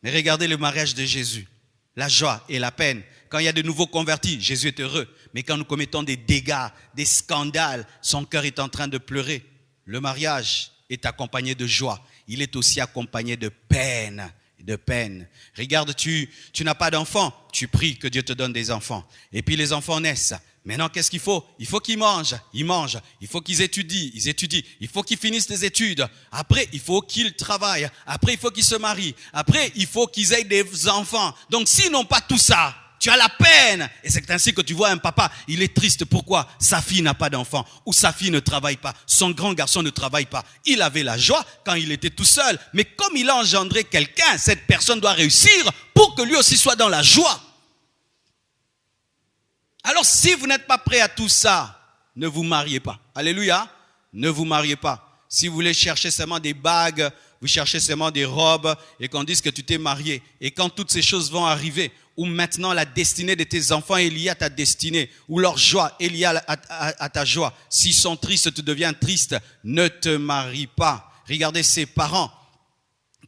Mais regardez le mariage de Jésus. La joie et la peine. Quand il y a de nouveaux convertis, Jésus est heureux. Mais quand nous commettons des dégâts, des scandales, son cœur est en train de pleurer. Le mariage est accompagné de joie. Il est aussi accompagné de peine. Regarde, tu n'as pas d'enfants. Tu pries que Dieu te donne des enfants. Et puis les enfants naissent. Maintenant, qu'est-ce qu'il faut? Il faut qu'ils mangent. Ils mangent. Il faut qu'ils étudient. Ils étudient. Il faut qu'ils finissent les études. Après, il faut qu'ils travaillent. Après, il faut qu'ils se marient. Après, il faut qu'ils aient des enfants. Donc, s'ils n'ont pas tout ça, tu as la peine. Et c'est ainsi que tu vois un papa, il est triste. Pourquoi? Sa fille n'a pas d'enfant. Ou sa fille ne travaille pas. Son grand garçon ne travaille pas. Il avait la joie quand il était tout seul. Mais comme il a engendré quelqu'un, cette personne doit réussir pour que lui aussi soit dans la joie. Alors si vous n'êtes pas prêt à tout ça, ne vous mariez pas. Alléluia. Ne vous mariez pas. Si vous voulez chercher seulement des bagues, vous cherchez seulement des robes et qu'on dise que tu t'es marié. Et quand toutes ces choses vont arriver, où maintenant la destinée de tes enfants est liée à ta destinée, où leur joie est liée à ta joie. S'ils sont tristes, tu deviens triste. Ne te marie pas. Regardez ces parents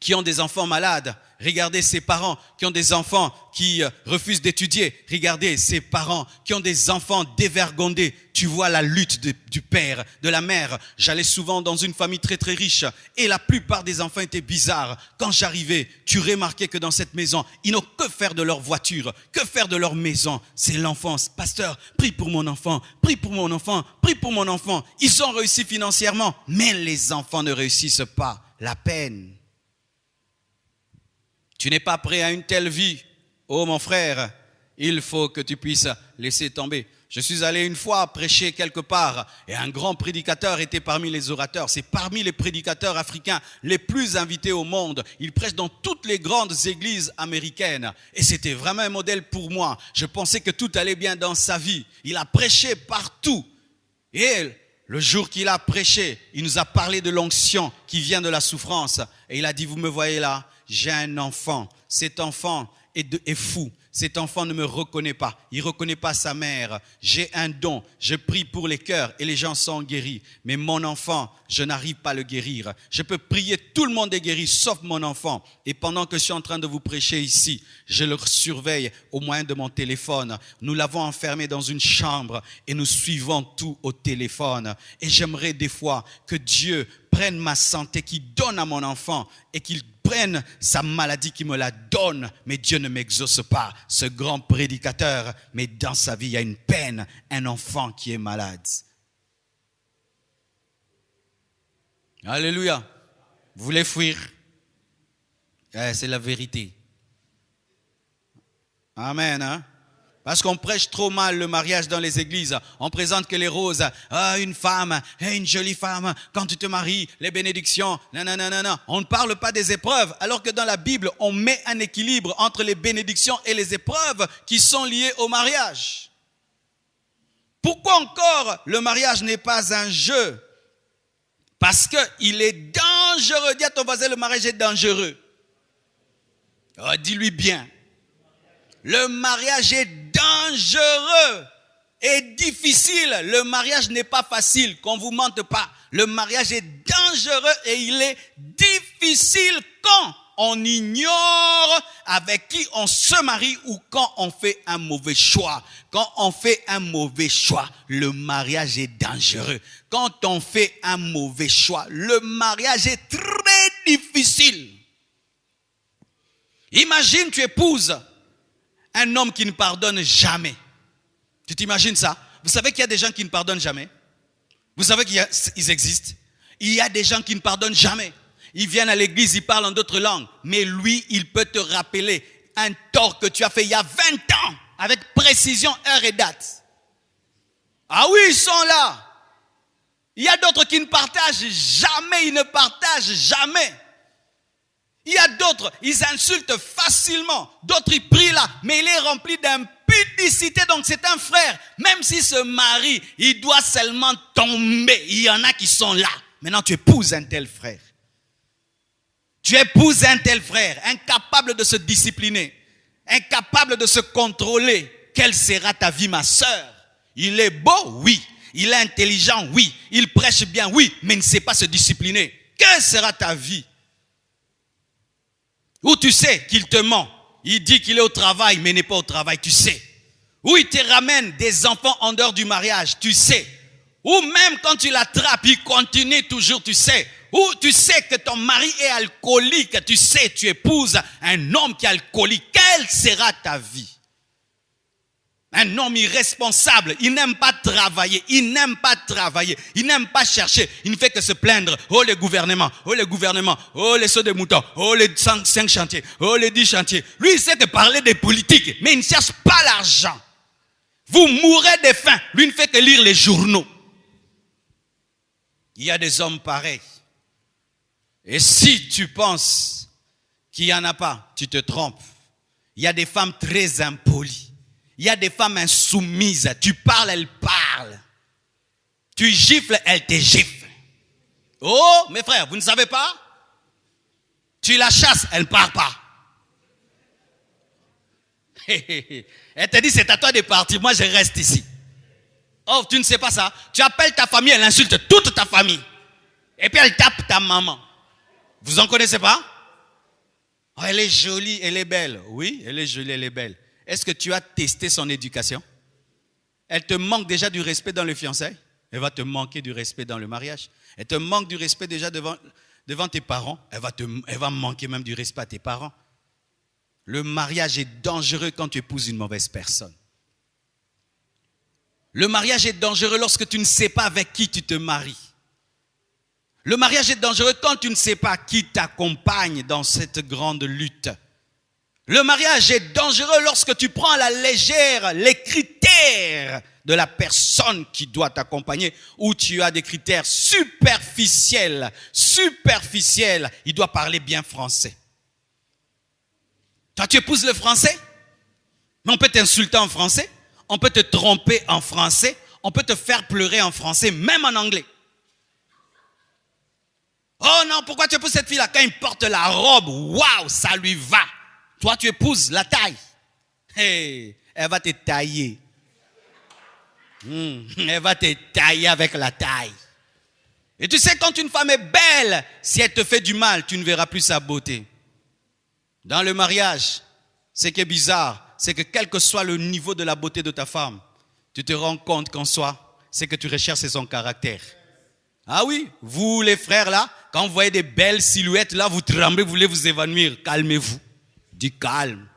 qui ont des enfants malades. Regardez ces parents qui ont des enfants qui refusent d'étudier. Regardez ces parents qui ont des enfants dévergondés. Tu vois la lutte du père, de la mère. J'allais souvent dans une famille très très riche et la plupart des enfants étaient bizarres. Quand j'arrivais, tu remarquais que dans cette maison, ils n'ont que faire de leur voiture, que faire de leur maison. C'est l'enfance. Pasteur, prie pour mon enfant, prie pour mon enfant, prie pour mon enfant. Ils ont réussi financièrement, mais les enfants ne réussissent pas. La peine. Tu n'es pas prêt à une telle vie. Oh mon frère, il faut que tu puisses laisser tomber. Je suis allé une fois prêcher quelque part et un grand prédicateur était parmi les orateurs. C'est parmi les prédicateurs africains les plus invités au monde. Il prêche dans toutes les grandes églises américaines. Et c'était vraiment un modèle pour moi. Je pensais que tout allait bien dans sa vie. Il a prêché partout. Et le jour qu'il a prêché, il nous a parlé de l'onction qui vient de la souffrance. Et il a dit, vous me voyez là, j'ai un enfant. Cet enfant est fou. Cet enfant ne me reconnaît pas. Il ne reconnaît pas sa mère. J'ai un don. Je prie pour les cœurs et les gens sont guéris. Mais mon enfant, je n'arrive pas à le guérir. Je peux prier, tout le monde est guéri, sauf mon enfant. Et pendant que je suis en train de vous prêcher ici, je le surveille au moyen de mon téléphone. Nous l'avons enfermé dans une chambre et nous suivons tout au téléphone. Et j'aimerais des fois que Dieu prenne ma santé, qu'il donne à mon enfant et qu'il prenne sa maladie, qui me la donne, mais Dieu ne m'exauce pas. Ce grand prédicateur, mais dans sa vie, il y a une peine, un enfant qui est malade. Alléluia. Vous voulez fuir? C'est la vérité. Amen, hein? Parce qu'on prêche trop mal le mariage dans les églises. On présente que les roses. Une femme, une jolie femme. Quand tu te maries, les bénédictions. Non. On ne parle pas des épreuves. Alors que dans la Bible, on met un équilibre entre les bénédictions et les épreuves qui sont liées au mariage. Pourquoi encore le mariage n'est pas un jeu? Parce qu'il est dangereux. Dis à ton voisin, le mariage est dangereux. Oh, dis-lui bien. Le mariage est dangereux et difficile. Le mariage n'est pas facile, qu'on ne vous mente pas. Le mariage est dangereux et il est difficile quand on ignore avec qui on se marie ou quand on fait un mauvais choix. Quand on fait un mauvais choix, le mariage est dangereux. Quand on fait un mauvais choix, le mariage est très difficile. Imagine, tu épouses un homme qui ne pardonne jamais. Tu t'imagines ça? Vous savez qu'il y a des gens qui ne pardonnent jamais? Vous savez qu'ils existent? Il y a des gens qui ne pardonnent jamais. Ils viennent à l'église, ils parlent en d'autres langues. Mais lui, il peut te rappeler un tort que tu as fait il y a 20 ans. Avec précision, heure et date. Ah oui, ils sont là. Il y a d'autres qui ne partagent jamais. Ils ne partagent jamais. Il y a d'autres, ils insultent facilement. D'autres, ils prient là, mais il est rempli d'impudicité. Donc c'est un frère. Même s'il se marie, il doit seulement tomber. Il y en a qui sont là. Maintenant, tu épouses un tel frère. Tu épouses un tel frère, incapable de se discipliner, incapable de se contrôler. Quelle sera ta vie, ma sœur? Il est beau, oui. Il est intelligent, oui. Il prêche bien, oui. Mais il ne sait pas se discipliner. Quelle sera ta vie? Ou tu sais qu'il te ment. Il dit qu'il est au travail, mais n'est pas au travail, tu sais. Ou il te ramène des enfants en dehors du mariage, tu sais. Ou même quand tu l'attrapes, il continue toujours, tu sais. Ou tu sais que ton mari est alcoolique, tu sais, tu épouses un homme qui est alcoolique. Quelle sera ta vie? Un homme irresponsable, il n'aime pas travailler, il n'aime pas chercher, il ne fait que se plaindre. Oh le gouvernement, oh les sauts de moutons, oh les 5 chantiers, oh les 10 chantiers. Lui il sait que parler des politiques, mais il ne cherche pas l'argent. Vous mourrez de faim, lui ne fait que lire les journaux. Il y a des hommes pareils. Et si tu penses qu'il n'y en a pas, tu te trompes. Il y a des femmes très impolies. Il y a des femmes insoumises. Tu parles, elles parlent. Tu gifles, elles te giflent. Oh, mes frères, vous ne savez pas? Tu la chasses, elle ne part pas. Elle te dit, c'est à toi de partir, moi je reste ici. Oh, tu ne sais pas ça? Tu appelles ta famille, elle insulte toute ta famille. Et puis elle tape ta maman. Vous en connaissez pas? Oh, elle est jolie, elle est belle. Oui, elle est jolie, elle est belle. Est-ce que tu as testé son éducation? Elle te manque déjà du respect dans le fiançailles. Elle va te manquer du respect dans le mariage. Elle te manque du respect déjà devant tes parents. Elle va manquer même du respect à tes parents. Le mariage est dangereux quand tu épouses une mauvaise personne. Le mariage est dangereux lorsque tu ne sais pas avec qui tu te maries. Le mariage est dangereux quand tu ne sais pas qui t'accompagne dans cette grande lutte. Le mariage est dangereux lorsque tu prends à la légère les critères de la personne qui doit t'accompagner, ou tu as des critères superficiels. Il doit parler bien français. Toi, tu épouses le français, mais on peut t'insulter en français, on peut te tromper en français, on peut te faire pleurer en français, même en anglais. Oh non, pourquoi tu épouses cette fille-là? Quand il porte la robe, waouh, ça lui va. Toi, tu épouses la taille. Hey, elle va te tailler. Elle va te tailler avec la taille. Et tu sais, quand une femme est belle, si elle te fait du mal, tu ne verras plus sa beauté. Dans le mariage, ce qui est bizarre, c'est que quel que soit le niveau de la beauté de ta femme, tu te rends compte qu'en soi, ce que tu recherches, c'est son caractère. Ah oui, vous les frères là, quand vous voyez des belles silhouettes là, vous tremblez, vous voulez vous évanouir. Calmez-vous. Du calme.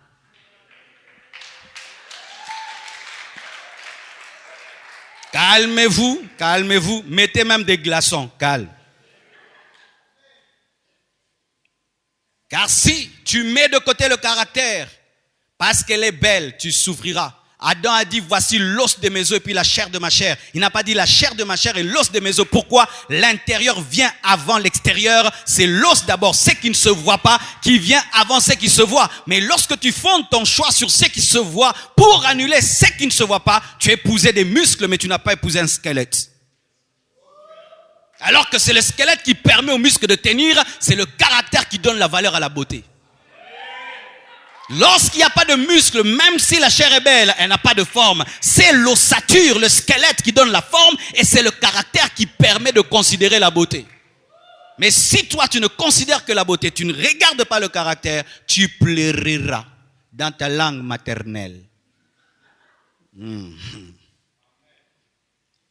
Calmez-vous. Mettez même des glaçons. Calme. Car si tu mets de côté le caractère, parce qu'elle est belle, tu souffriras. Adam a dit, voici l'os de mes os et puis la chair de ma chair. Il n'a pas dit la chair de ma chair et l'os de mes os. Pourquoi? L'intérieur vient avant l'extérieur. C'est l'os d'abord, ce qui ne se voit pas, qui vient avant ce qui se voit. Mais lorsque tu fondes ton choix sur ce qui se voit, pour annuler ce qui ne se voit pas, tu épousais des muscles, mais tu n'as pas épousé un squelette. Alors que c'est le squelette qui permet aux muscles de tenir, c'est le caractère qui donne la valeur à la beauté. Lorsqu'il n'y a pas de muscles, même si la chair est belle, elle n'a pas de forme. C'est l'ossature, le squelette qui donne la forme et c'est le caractère qui permet de considérer la beauté. Mais si toi tu ne considères que la beauté, tu ne regardes pas le caractère, tu pleureras dans ta langue maternelle.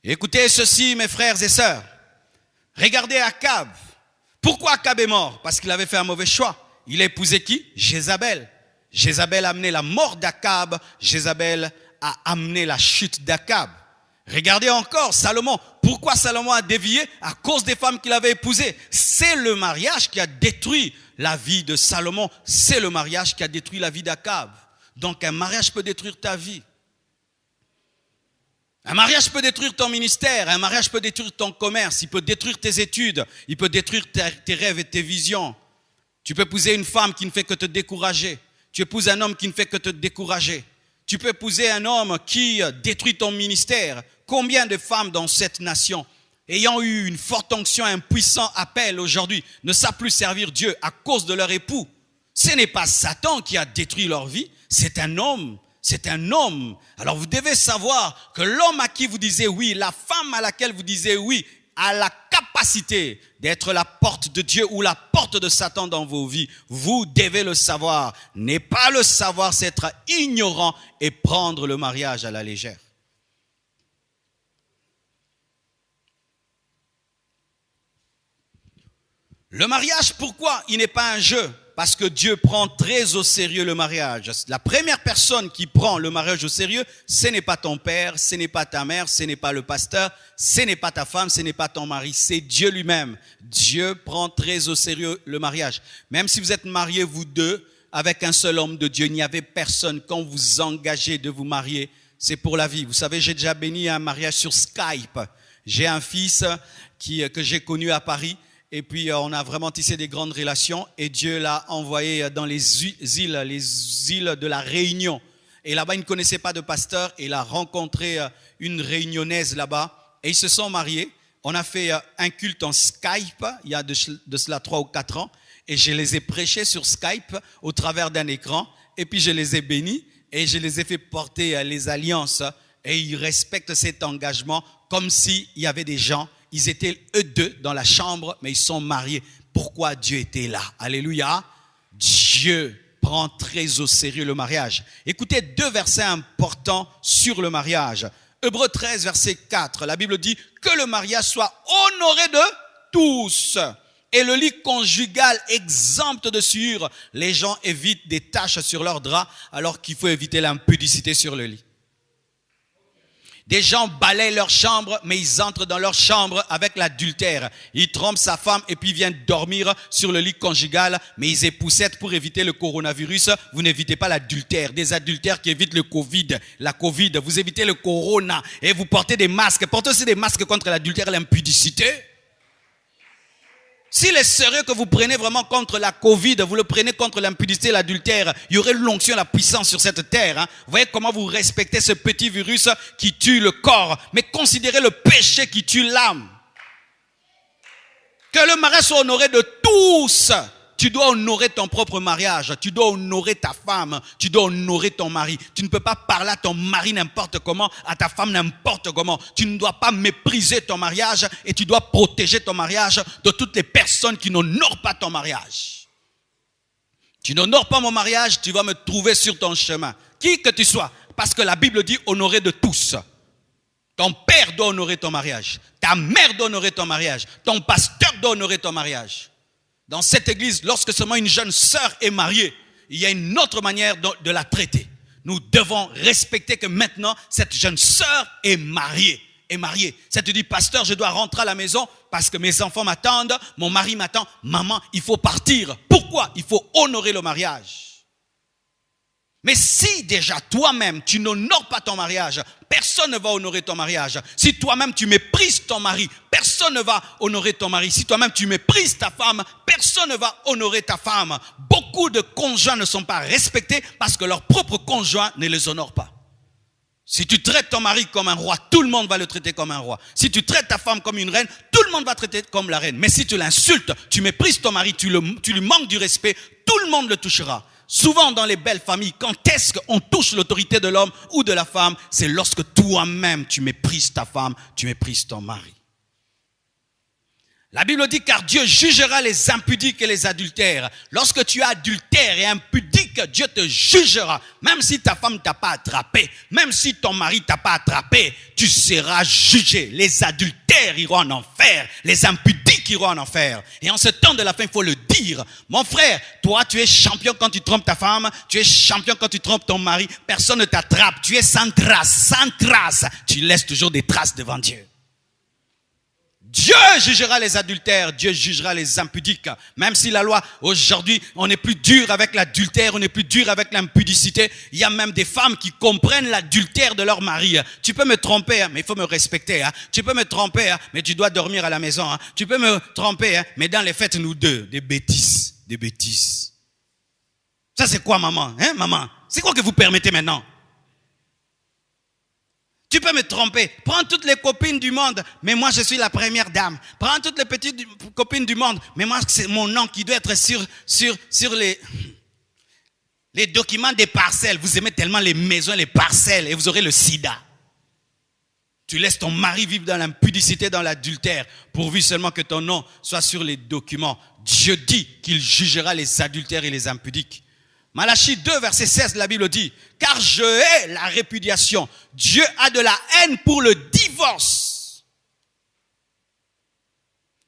Écoutez ceci, mes frères et sœurs. Regardez Akab. Pourquoi Akab est mort? Parce qu'il avait fait un mauvais choix. Il a épousé qui? Jézabel. Jézabel a amené la mort d'Akab. Jézabel a amené la chute d'Akab. Regardez encore Salomon. Pourquoi Salomon a dévié? À cause des femmes qu'il avait épousées. C'est le mariage qui a détruit la vie de Salomon. C'est le mariage qui a détruit la vie d'Akab. Donc un mariage peut détruire ta vie. Un mariage peut détruire ton ministère. Un mariage peut détruire ton commerce. Il peut détruire tes études. Il peut détruire tes rêves et tes visions. Tu peux épouser une femme qui ne fait que te décourager. Tu épouses un homme qui ne fait que te décourager. Tu peux épouser un homme qui détruit ton ministère. Combien de femmes dans cette nation, ayant eu une forte onction, un puissant appel aujourd'hui, ne savent plus servir Dieu à cause de leur époux? Ce n'est pas Satan qui a détruit leur vie, c'est un homme. C'est un homme. Alors vous devez savoir que l'homme à qui vous disiez oui, la femme à laquelle vous disiez oui, a la capacité d'être la porte de Dieu ou la porte de Satan dans vos vies. Vous devez le savoir. Ne pas le savoir, c'est être ignorant et prendre le mariage à la légère. Le mariage, pourquoi il n'est pas un jeu? Parce que Dieu prend très au sérieux le mariage. La première personne qui prend le mariage au sérieux, ce n'est pas ton père, ce n'est pas ta mère, ce n'est pas le pasteur, ce n'est pas ta femme, ce n'est pas ton mari, c'est Dieu lui-même. Dieu prend très au sérieux le mariage. Même si vous êtes mariés, vous deux, avec un seul homme de Dieu, il n'y avait personne. Quand vous engagez de vous marier, c'est pour la vie. Vous savez, j'ai déjà béni un mariage sur Skype. J'ai un fils que j'ai connu à Paris. Et puis, on a vraiment tissé des grandes relations et Dieu l'a envoyé dans les îles de la Réunion. Et là-bas, il ne connaissait pas de pasteur et il a rencontré une réunionnaise là-bas et ils se sont mariés. On a fait un culte en Skype, il y a de cela 3 ou 4 ans et je les ai prêchés sur Skype au travers d'un écran et puis je les ai bénis et je les ai fait porter les alliances et ils respectent cet engagement comme s'il y avait des gens. Ils étaient eux deux dans la chambre, mais ils sont mariés. Pourquoi Dieu était là? Alléluia. Dieu prend très au sérieux le mariage. Écoutez 2 versets importants sur le mariage. Hébreux 13, verset 4. La Bible dit que le mariage soit honoré de tous. Et le lit conjugal exempt de souillure. Les gens évitent des taches sur leurs draps, alors qu'il faut éviter l'impudicité sur le lit. Des gens balaient leur chambre, mais ils entrent dans leur chambre avec l'adultère. Ils trompent sa femme et puis viennent dormir sur le lit conjugal, mais ils époussent pour éviter le coronavirus. Vous n'évitez pas l'adultère. Des adultères qui évitent le Covid, la Covid. Vous évitez le corona et vous portez des masques. Portez aussi des masques contre l'adultère et l'impudicité. S'il est sérieux que vous prenez vraiment contre la Covid, vous le prenez contre l'impudicité et l'adultère, il y aurait l'onction, la puissance sur cette terre. Vous voyez comment vous respectez ce petit virus qui tue le corps, mais considérez le péché qui tue l'âme. Que le mariage soit honoré de tous. Tu dois honorer ton propre mariage, tu dois honorer ta femme, tu dois honorer ton mari. Tu ne peux pas parler à ton mari n'importe comment, à ta femme n'importe comment. Tu ne dois pas mépriser ton mariage et tu dois protéger ton mariage de toutes les personnes qui n'honorent pas ton mariage. Tu n'honores pas mon mariage, tu vas me trouver sur ton chemin. Qui que tu sois, parce que la Bible dit honorer de tous. Ton père doit honorer ton mariage, ta mère doit honorer ton mariage, ton pasteur doit honorer ton mariage. Dans cette église, lorsque seulement une jeune sœur est mariée, il y a une autre manière de la traiter. Nous devons respecter que maintenant, cette jeune sœur est mariée. Ça te dit, pasteur, je dois rentrer à la maison parce que mes enfants m'attendent, mon mari m'attend. Maman, il faut partir. Pourquoi? Il faut honorer le mariage. Mais si déjà toi-même, tu n'honores pas ton mariage, personne ne va honorer ton mariage. Si toi-même, tu méprises ton mari, personne ne va honorer ton mari. Si toi-même, tu méprises ta femme, personne ne va honorer ta femme. Beaucoup de conjoints ne sont pas respectés parce que leur propre conjoint ne les honore pas. Si tu traites ton mari comme un roi, tout le monde va le traiter comme un roi. Si tu traites ta femme comme une reine, tout le monde va traiter comme la reine. Mais si tu l'insultes, tu méprises ton mari, tu lui manques du respect, tout le monde le touchera. Souvent dans les belles familles, quand est-ce qu'on touche l'autorité de l'homme ou de la femme? C'est lorsque toi-même tu méprises ta femme, tu méprises ton mari. La Bible dit car Dieu jugera les impudiques et les adultères. Lorsque tu es adultère et impudique, Dieu te jugera. Même si ta femme t'a pas attrapé, même si ton mari t'a pas attrapé, tu seras jugé. Les adultères iront en enfer, les impudiques iront en enfer. Et en ce temps de la fin, il faut le dire. Mon frère, toi tu es champion quand tu trompes ta femme, tu es champion quand tu trompes ton mari. Personne ne t'attrape, tu es sans trace, sans trace. Tu laisses toujours des traces devant Dieu. Dieu jugera les adultères, Dieu jugera les impudiques. Même si la loi, aujourd'hui, on est plus dur avec l'adultère, on est plus dur avec l'impudicité. Il y a même des femmes qui comprennent l'adultère de leur mari. Tu peux me tromper, mais il faut me respecter. Tu peux me tromper, mais tu dois dormir à la maison. Tu peux me tromper, mais dans les fêtes, nous deux, des bêtises. Des bêtises. Ça c'est quoi maman? Hein maman? C'est quoi que vous permettez maintenant? Tu peux me tromper. Prends toutes les copines du monde, mais moi je suis la première dame. Prends toutes les petites copines du monde, mais moi c'est mon nom qui doit être sur les documents des parcelles. Vous aimez tellement les maisons, les parcelles, et vous aurez le sida. Tu laisses ton mari vivre dans l'impudicité, dans l'adultère, pourvu seulement que ton nom soit sur les documents. Dieu dit qu'il jugera les adultères et les impudiques. Malachie 2, verset 16, la Bible dit, « Car je hais la répudiation. Dieu a de la haine pour le divorce. »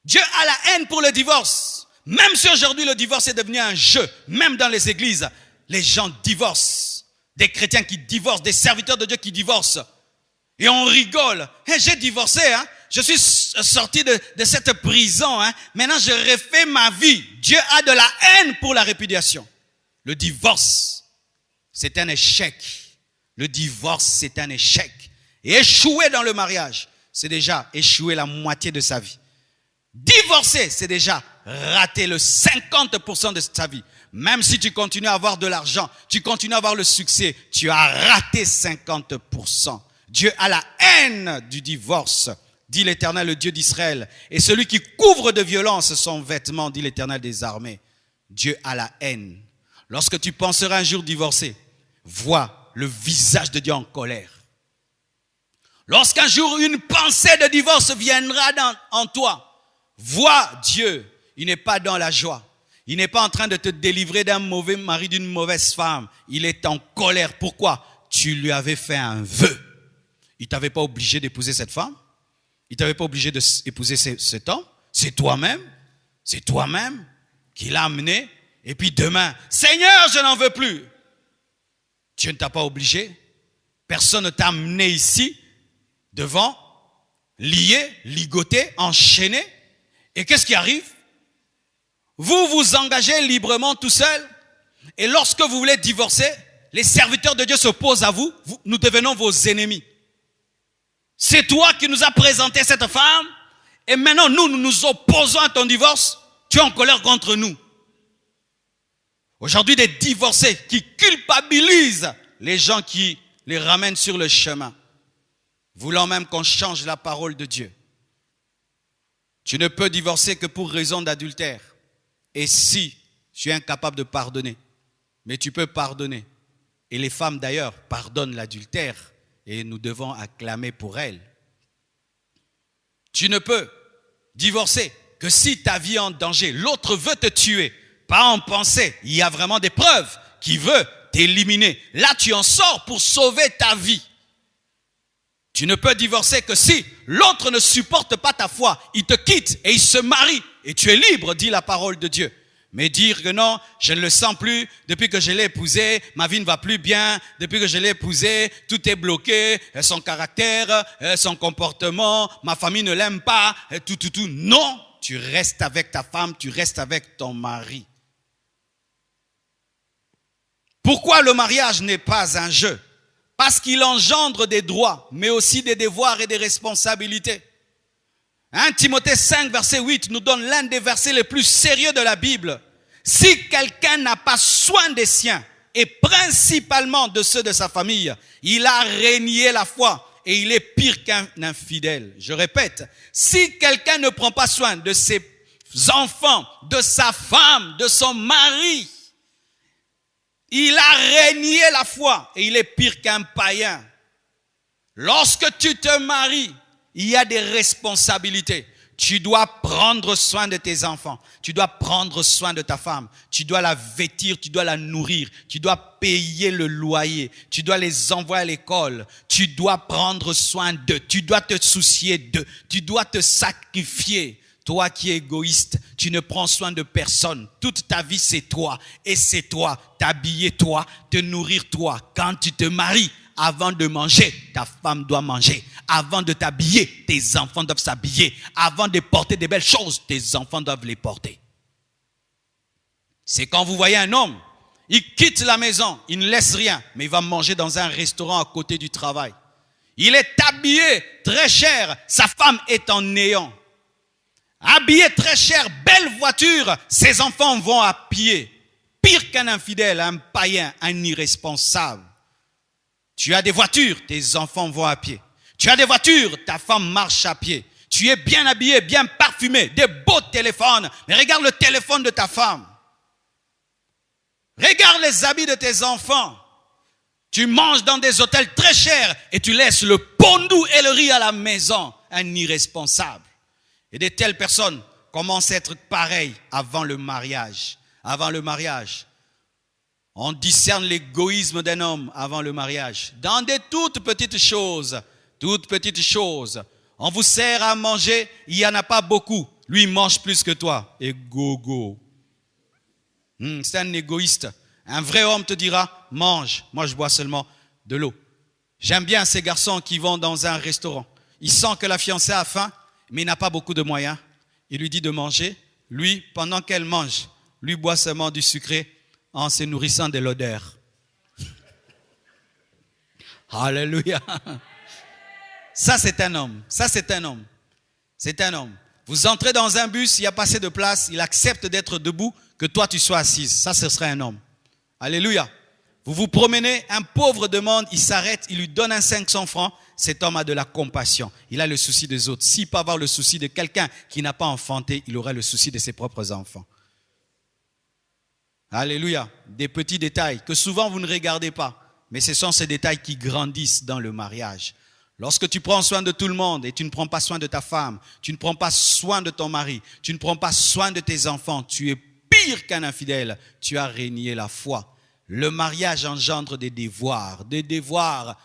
Dieu a la haine pour le divorce. Même si aujourd'hui le divorce est devenu un jeu, même dans les églises, les gens divorcent. Des chrétiens qui divorcent, des serviteurs de Dieu qui divorcent. Et on rigole. Hey, j'ai divorcé, hein. Je suis sorti de cette prison. Hein. Maintenant, je refais ma vie. Dieu a de la haine pour la répudiation. Le divorce, c'est un échec. Le divorce, c'est un échec. Et échouer dans le mariage, c'est déjà échouer la moitié de sa vie. Divorcer, c'est déjà rater le 50% de sa vie. Même si tu continues à avoir de l'argent, tu continues à avoir le succès, tu as raté 50%. Dieu a la haine du divorce, dit l'Éternel, le Dieu d'Israël. Et celui qui couvre de violence son vêtement, dit l'Éternel des armées. Dieu a la haine. Lorsque tu penseras un jour divorcer, vois le visage de Dieu en colère. Lorsqu'un jour une pensée de divorce viendra en toi, vois Dieu. Il n'est pas dans la joie. Il n'est pas en train de te délivrer d'un mauvais mari, d'une mauvaise femme. Il est en colère. Pourquoi? Tu lui avais fait un vœu. Il ne t'avait pas obligé d'épouser cette femme. Il ne t'avait pas obligé d'épouser cet homme. C'est toi-même qui l'a amené. Et puis demain, Seigneur, je n'en veux plus. Dieu ne t'a pas obligé. Personne ne t'a amené ici, devant, lié, ligoté, enchaîné. Et qu'est-ce qui arrive? Vous vous engagez librement tout seul. Et lorsque vous voulez divorcer, les serviteurs de Dieu s'opposent à vous. Nous devenons vos ennemis. C'est toi qui nous as présenté cette femme. Et maintenant, nous nous opposons à ton divorce. Tu es en colère contre nous. Aujourd'hui, des divorcés qui culpabilisent les gens qui les ramènent sur le chemin, voulant même qu'on change la parole de Dieu. Tu ne peux divorcer que pour raison d'adultère. Et si tu es incapable de pardonner, mais tu peux pardonner. Et les femmes d'ailleurs pardonnent l'adultère et nous devons acclamer pour elles. Tu ne peux divorcer que si ta vie est en danger. L'autre veut te tuer. Pas en pensée, il y a vraiment des preuves qui veut t'éliminer. Là, tu en sors pour sauver ta vie. Tu ne peux divorcer que si l'autre ne supporte pas ta foi. Il te quitte et il se marie. Et tu es libre, dit la parole de Dieu. Mais dire que non, je ne le sens plus, depuis que je l'ai épousé, ma vie ne va plus bien, depuis que je l'ai épousé, tout est bloqué, son caractère, son comportement, ma famille ne l'aime pas, tout. Non, tu restes avec ta femme, tu restes avec ton mari. Pourquoi le mariage n'est pas un jeu? Parce qu'il engendre des droits, mais aussi des devoirs et des responsabilités. 1 Timothée 5, verset 8 nous donne l'un des versets les plus sérieux de la Bible. Si quelqu'un n'a pas soin des siens, et principalement de ceux de sa famille, il a renié la foi et il est pire qu'un infidèle. Je répète, si quelqu'un ne prend pas soin de ses enfants, de sa femme, de son mari, il a renié la foi et il est pire qu'un païen. Lorsque tu te maries, il y a des responsabilités. Tu dois prendre soin de tes enfants. Tu dois prendre soin de ta femme. Tu dois la vêtir, tu dois la nourrir. Tu dois payer le loyer. Tu dois les envoyer à l'école. Tu dois prendre soin d'eux. Tu dois te soucier d'eux. Tu dois te sacrifier. Toi qui es égoïste, tu ne prends soin de personne. Toute ta vie, c'est toi. Et c'est toi. T'habiller toi, te nourrir toi. Quand tu te maries, avant de manger, ta femme doit manger. Avant de t'habiller, tes enfants doivent s'habiller. Avant de porter des belles choses, tes enfants doivent les porter. C'est quand vous voyez un homme, il quitte la maison, il ne laisse rien, mais il va manger dans un restaurant à côté du travail. Il est habillé très cher, sa femme est en néant. Habillé très cher, belle voiture, ses enfants vont à pied. Pire qu'un infidèle, un païen, un irresponsable. Tu as des voitures, tes enfants vont à pied. Tu as des voitures, ta femme marche à pied. Tu es bien habillé, bien parfumé, des beaux téléphones. Mais regarde le téléphone de ta femme. Regarde les habits de tes enfants. Tu manges dans des hôtels très chers et tu laisses le pondou et le riz à la maison. Un irresponsable. Et de telles personnes commencent à être pareilles avant le mariage. Avant le mariage. On discerne l'égoïsme d'un homme avant le mariage. Dans des toutes petites choses. Toutes petites choses. On vous sert à manger, il n'y en a pas beaucoup. Lui, il mange plus que toi. Et go. C'est un égoïste. Un vrai homme te dira, mange. Moi, je bois seulement de l'eau. J'aime bien ces garçons qui vont dans un restaurant. Il sent que la fiancée a faim, mais il n'a pas beaucoup de moyens. Il lui dit de manger. Lui, pendant qu'elle mange, lui boit seulement du sucré en se nourrissant de l'odeur. Alléluia. Ça, c'est un homme. Ça, c'est un homme. C'est un homme. Vous entrez dans un bus, il n'y a pas assez de place, il accepte d'être debout, que toi tu sois assise. Ça, ce serait un homme. Alléluia. Vous vous promenez, un pauvre demande, il s'arrête, il lui donne un 500 francs. Cet homme a de la compassion. Il a le souci des autres. S'il peut avoir le souci de quelqu'un qui n'a pas enfanté, il aurait le souci de ses propres enfants. Alléluia. Des petits détails que souvent vous ne regardez pas. Mais ce sont ces détails qui grandissent dans le mariage. Lorsque tu prends soin de tout le monde et tu ne prends pas soin de ta femme, tu ne prends pas soin de ton mari, tu ne prends pas soin de tes enfants, tu es pire qu'un infidèle. Tu as renié la foi. Le mariage engendre des devoirs. Des devoirs.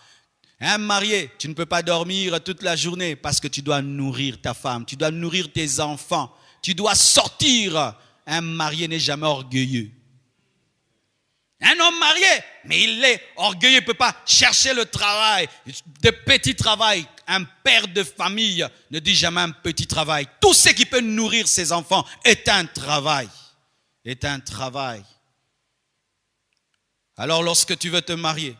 Un marié, tu ne peux pas dormir toute la journée parce que tu dois nourrir ta femme, tu dois nourrir tes enfants, tu dois sortir. Un marié n'est jamais orgueilleux. Un homme marié, mais il est orgueilleux, il ne peut pas chercher le travail, de petits travail. Un père de famille ne dit jamais un petit travail. Tout ce qui peut nourrir ses enfants est un travail. Est un travail. Alors lorsque tu veux te marier,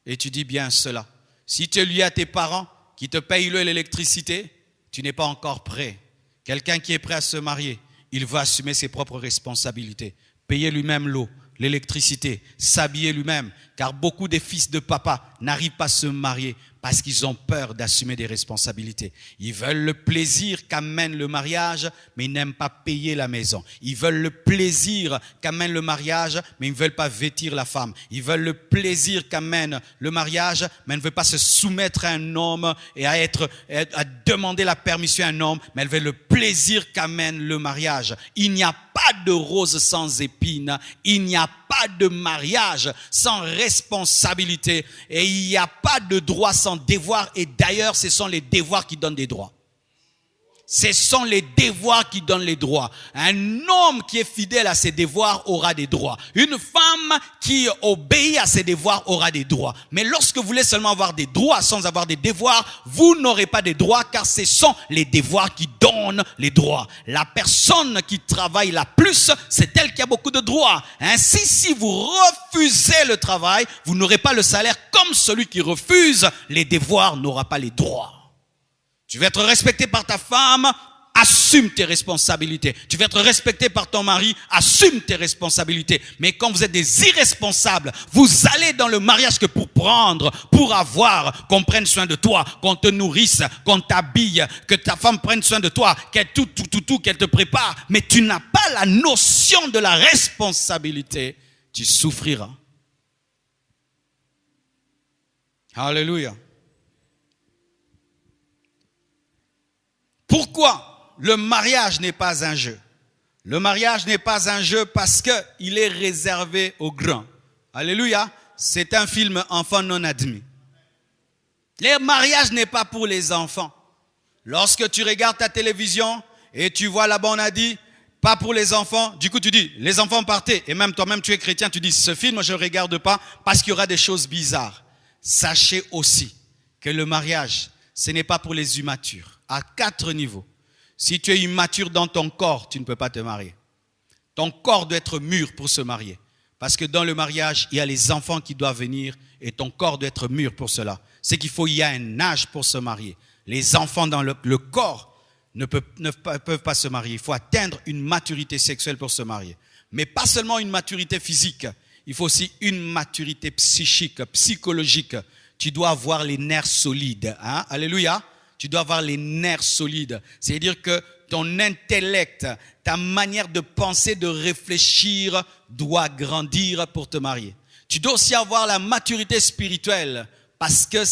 et tu dis bien cela, si tu es lié à tes parents qui te payent l'électricité, tu n'es pas encore prêt. Quelqu'un qui est prêt à se marier, il va assumer ses propres responsabilités, payer lui-même l'eau, l'électricité, s'habiller lui-même. Car beaucoup des fils de papa n'arrivent pas à se marier parce qu'ils ont peur d'assumer des responsabilités. Ils veulent le plaisir qu'amène le mariage, mais ils n'aiment pas payer la maison. Ils veulent le plaisir qu'amène le mariage, mais ils ne veulent pas vêtir la femme. Ils veulent le plaisir qu'amène le mariage, mais ils ne veulent pas se soumettre à un homme et à demander la permission à un homme, mais ils veulent le plaisir qu'amène le mariage. Il n'y a pas de rose sans épines. Il n'y a pas de mariage sans responsabilité. Et il n'y a pas de droit sans devoir. Et d'ailleurs, ce sont les devoirs qui donnent des droits. Ce sont les devoirs qui donnent les droits. Un homme qui est fidèle à ses devoirs aura des droits. Une femme qui obéit à ses devoirs aura des droits. Mais lorsque vous voulez seulement avoir des droits sans avoir des devoirs, vous n'aurez pas de droits car ce sont les devoirs qui donnent les droits. La personne qui travaille la plus, c'est elle qui a beaucoup de droits. Ainsi, si vous refusez le travail, vous n'aurez pas le salaire comme celui qui refuse les devoirs n'aura pas les droits. Tu veux être respecté par ta femme, assume tes responsabilités. Tu veux être respecté par ton mari, assume tes responsabilités. Mais quand vous êtes des irresponsables, vous allez dans le mariage que pour prendre, pour avoir, qu'on prenne soin de toi, qu'on te nourrisse, qu'on t'habille, que ta femme prenne soin de toi, qu'elle qu'elle te prépare. Mais tu n'as pas la notion de la responsabilité. Tu souffriras. Alléluia. Pourquoi le mariage n'est pas un jeu? Le mariage n'est pas un jeu parce qu'il est réservé aux grands. Alléluia. C'est un film enfant non admis. Le mariage n'est pas pour les enfants. Lorsque tu regardes ta télévision et tu vois là-bas on a dit pas pour les enfants, du coup tu dis les enfants partez. Et même toi-même tu es chrétien, tu dis ce film je ne regarde pas parce qu'il y aura des choses bizarres. Sachez aussi que le mariage, ce n'est pas pour les immatures. À 4 niveaux. Si tu es immature dans ton corps, tu ne peux pas te marier. Ton corps doit être mûr pour se marier. Parce que dans le mariage, il y a les enfants qui doivent venir et ton corps doit être mûr pour cela. C'est qu'il y a un âge pour se marier. Les enfants dans le corps, peuvent pas se marier. Il faut atteindre une maturité sexuelle pour se marier. Mais pas seulement une maturité physique, il faut aussi une maturité psychique, psychologique. Tu dois avoir les nerfs solides. Hein? Alléluia. Tu dois avoir les nerfs solides. C'est-à-dire que ton intellect, ta manière de penser, de réfléchir doit grandir pour te marier. Tu dois aussi avoir la maturité spirituelle parce que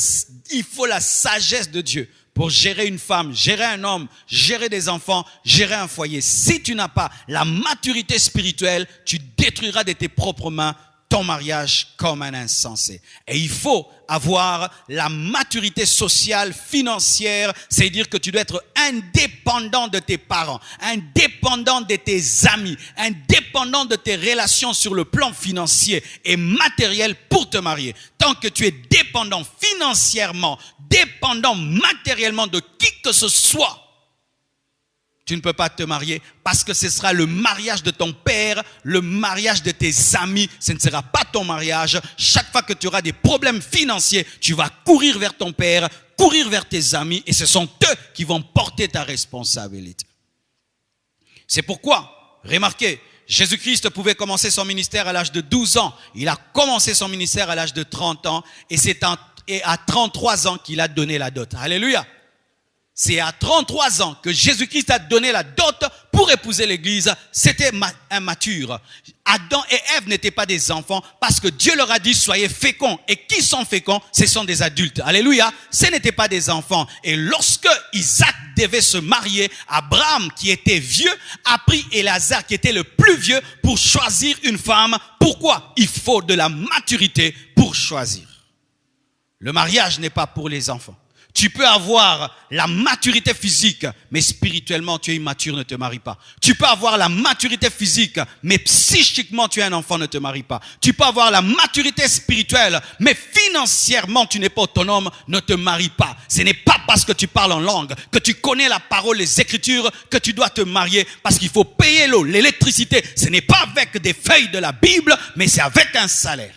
il faut la sagesse de Dieu pour gérer une femme, gérer un homme, gérer des enfants, gérer un foyer. Si tu n'as pas la maturité spirituelle, tu détruiras de tes propres mains ton mariage comme un insensé. Et il faut avoir la maturité sociale, financière, c'est-à-dire que tu dois être indépendant de tes parents, indépendant de tes amis, indépendant de tes relations sur le plan financier et matériel pour te marier. Tant que tu es dépendant financièrement, dépendant matériellement de qui que ce soit, tu ne peux pas te marier parce que ce sera le mariage de ton père, le mariage de tes amis. Ce ne sera pas ton mariage. Chaque fois que tu auras des problèmes financiers, tu vas courir vers ton père, courir vers tes amis et ce sont eux qui vont porter ta responsabilité. C'est pourquoi, remarquez, Jésus-Christ pouvait commencer son ministère à l'âge de 12 ans. Il a commencé son ministère à l'âge de 30 ans et c'est à 33 ans qu'il a donné la dot. Alléluia. C'est à 33 ans que Jésus-Christ a donné la dot pour épouser l'église. C'était immature. Adam et Ève n'étaient pas des enfants parce que Dieu leur a dit soyez féconds. Et qui sont féconds? Ce sont des adultes. Alléluia. Ce n'étaient pas des enfants. Et lorsque Isaac devait se marier, Abraham qui était vieux a pris Éléazar qui était le plus vieux pour choisir une femme. Pourquoi? Il faut de la maturité pour choisir. Le mariage n'est pas pour les enfants. Tu peux avoir la maturité physique, mais spirituellement tu es immature, ne te marie pas. Tu peux avoir la maturité physique, mais psychiquement tu es un enfant, ne te marie pas. Tu peux avoir la maturité spirituelle, mais financièrement tu n'es pas autonome, ne te marie pas. Ce n'est pas parce que tu parles en langue, que tu connais la parole, les écritures, que tu dois te marier, parce qu'il faut payer l'eau, l'électricité. Ce n'est pas avec des feuilles de la Bible, mais c'est avec un salaire.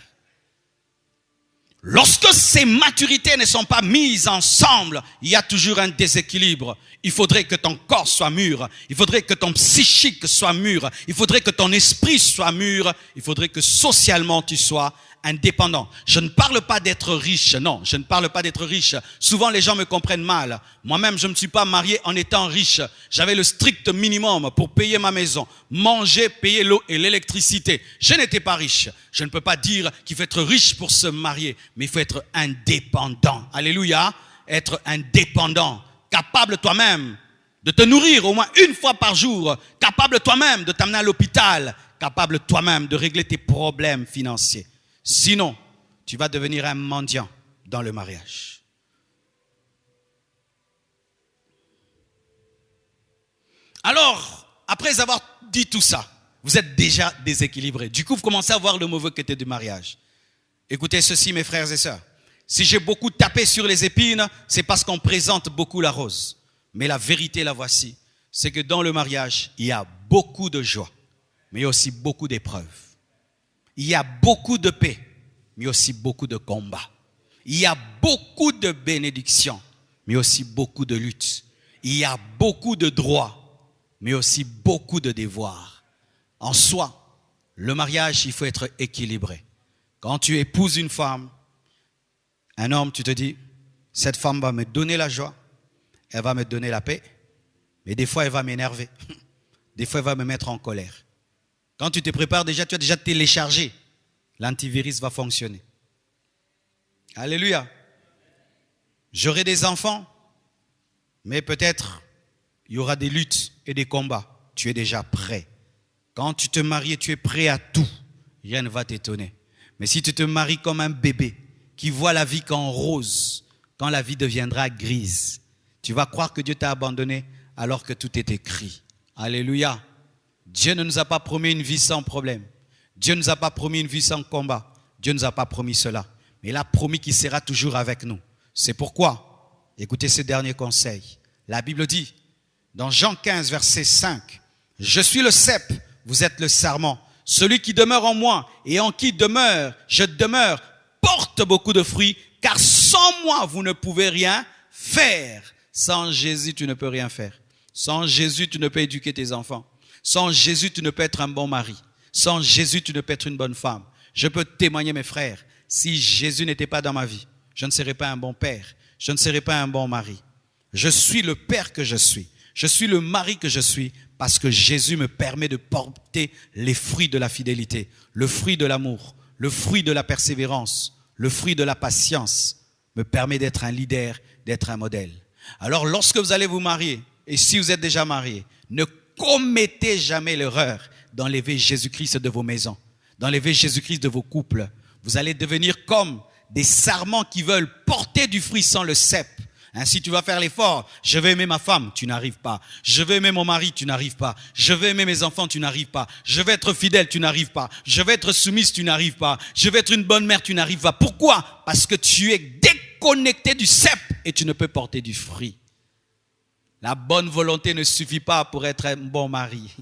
Lorsque ces maturités ne sont pas mises ensemble, il y a toujours un déséquilibre. Il faudrait que ton corps soit mûr. Il faudrait que ton psychique soit mûr. Il faudrait que ton esprit soit mûr. Il faudrait que socialement tu sois indépendant. Je ne parle pas d'être riche. Non, je ne parle pas d'être riche. Souvent les gens me comprennent mal. Moi-même, je ne me suis pas marié en étant riche. J'avais le strict minimum pour payer ma maison, manger, payer l'eau et l'électricité. Je n'étais pas riche. Je ne peux pas dire qu'il faut être riche pour se marier, mais il faut être indépendant. Alléluia. Être indépendant. Capable toi-même de te nourrir au moins une fois par jour. Capable toi-même de t'amener à l'hôpital. Capable toi-même de régler tes problèmes financiers. Sinon, tu vas devenir un mendiant dans le mariage. Alors, après avoir dit tout ça, vous êtes déjà déséquilibré. Du coup, vous commencez à voir le mauvais côté du mariage. Écoutez ceci, mes frères et sœurs. Si j'ai beaucoup tapé sur les épines, c'est parce qu'on présente beaucoup la rose. Mais la vérité, la voici, c'est que dans le mariage, il y a beaucoup de joie, mais il y a aussi beaucoup d'épreuves. Il y a beaucoup de paix, mais aussi beaucoup de combats. Il y a beaucoup de bénédictions, mais aussi beaucoup de luttes. Il y a beaucoup de droits, mais aussi beaucoup de devoirs. En soi, le mariage, il faut être équilibré. Quand tu épouses une femme, un homme, tu te dis, cette femme va me donner la joie, elle va me donner la paix, mais des fois, elle va m'énerver. Des fois, elle va me mettre en colère. Quand tu te prépares déjà, tu as déjà téléchargé. L'antivirus va fonctionner. Alléluia. J'aurai des enfants, mais peut-être il y aura des luttes et des combats. Tu es déjà prêt. Quand tu te maries, tu es prêt à tout. Rien ne va t'étonner. Mais si tu te maries comme un bébé qui voit la vie qu'en rose, quand la vie deviendra grise, tu vas croire que Dieu t'a abandonné alors que tout est écrit. Alléluia. Dieu ne nous a pas promis une vie sans problème. Dieu ne nous a pas promis une vie sans combat. Dieu ne nous a pas promis cela. Mais il a promis qu'il sera toujours avec nous. C'est pourquoi, écoutez ce dernier conseil. La Bible dit, dans Jean 15, verset 5, « Je suis le cep, vous êtes le sarment. Celui qui demeure en moi et en qui je demeure, porte beaucoup de fruits, car sans moi, vous ne pouvez rien faire. » Sans Jésus, tu ne peux rien faire. Sans Jésus, tu ne peux éduquer tes enfants. Sans Jésus, tu ne peux être un bon mari. Sans Jésus, tu ne peux être une bonne femme. Je peux témoigner, mes frères, si Jésus n'était pas dans ma vie, je ne serais pas un bon père. Je ne serais pas un bon mari. Je suis le père que je suis. Je suis le mari que je suis parce que Jésus me permet de porter les fruits de la fidélité, le fruit de l'amour, le fruit de la persévérance, le fruit de la patience, me permet d'être un leader, d'être un modèle. Alors lorsque vous allez vous marier, et si vous êtes déjà marié, ne commettez jamais l'erreur d'enlever Jésus-Christ de vos maisons, d'enlever Jésus-Christ de vos couples. Vous allez devenir comme des sarments qui veulent porter du fruit sans le cep. Si tu vas faire l'effort, je veux aimer ma femme, tu n'arrives pas. Je veux aimer mon mari, tu n'arrives pas. Je veux aimer mes enfants, tu n'arrives pas. Je veux être fidèle, tu n'arrives pas. Je veux être soumise, tu n'arrives pas. Je veux être une bonne mère, tu n'arrives pas. Pourquoi? Parce que tu es déconnecté du cep et tu ne peux porter du fruit. La bonne volonté ne suffit pas pour être un bon mari.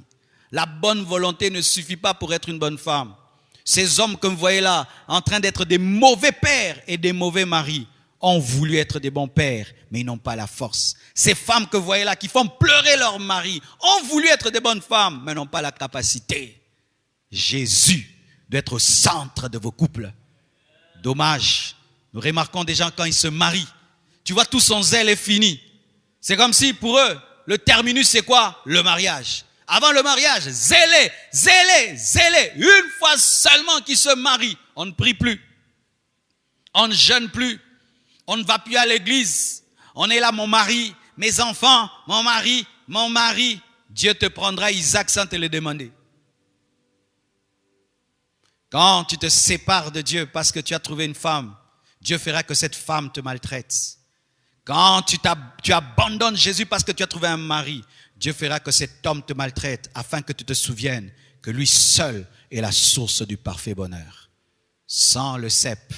La bonne volonté ne suffit pas pour être une bonne femme. Ces hommes que vous voyez là, en train d'être des mauvais pères et des mauvais maris, ont voulu être des bons pères, mais ils n'ont pas la force. Ces femmes que vous voyez là, qui font pleurer leur mari, ont voulu être des bonnes femmes, mais n'ont pas la capacité. Jésus doit être au centre de vos couples. Dommage. Nous remarquons des gens quand ils se marient. Tu vois, tout son zèle est fini. C'est comme si pour eux, le terminus c'est quoi? Le mariage. Avant le mariage, zélé. Une fois seulement qu'ils se marient, on ne prie plus. On ne jeûne plus. On ne va plus à l'église. On est là, mon mari, mes enfants, mon mari. Dieu te prendra Isaac sans te le demander. Quand tu te sépares de Dieu parce que tu as trouvé une femme, Dieu fera que cette femme te maltraite. Quand tu abandonnes Jésus parce que tu as trouvé un mari, Dieu fera que cet homme te maltraite afin que tu te souviennes que lui seul est la source du parfait bonheur. Sans le cep,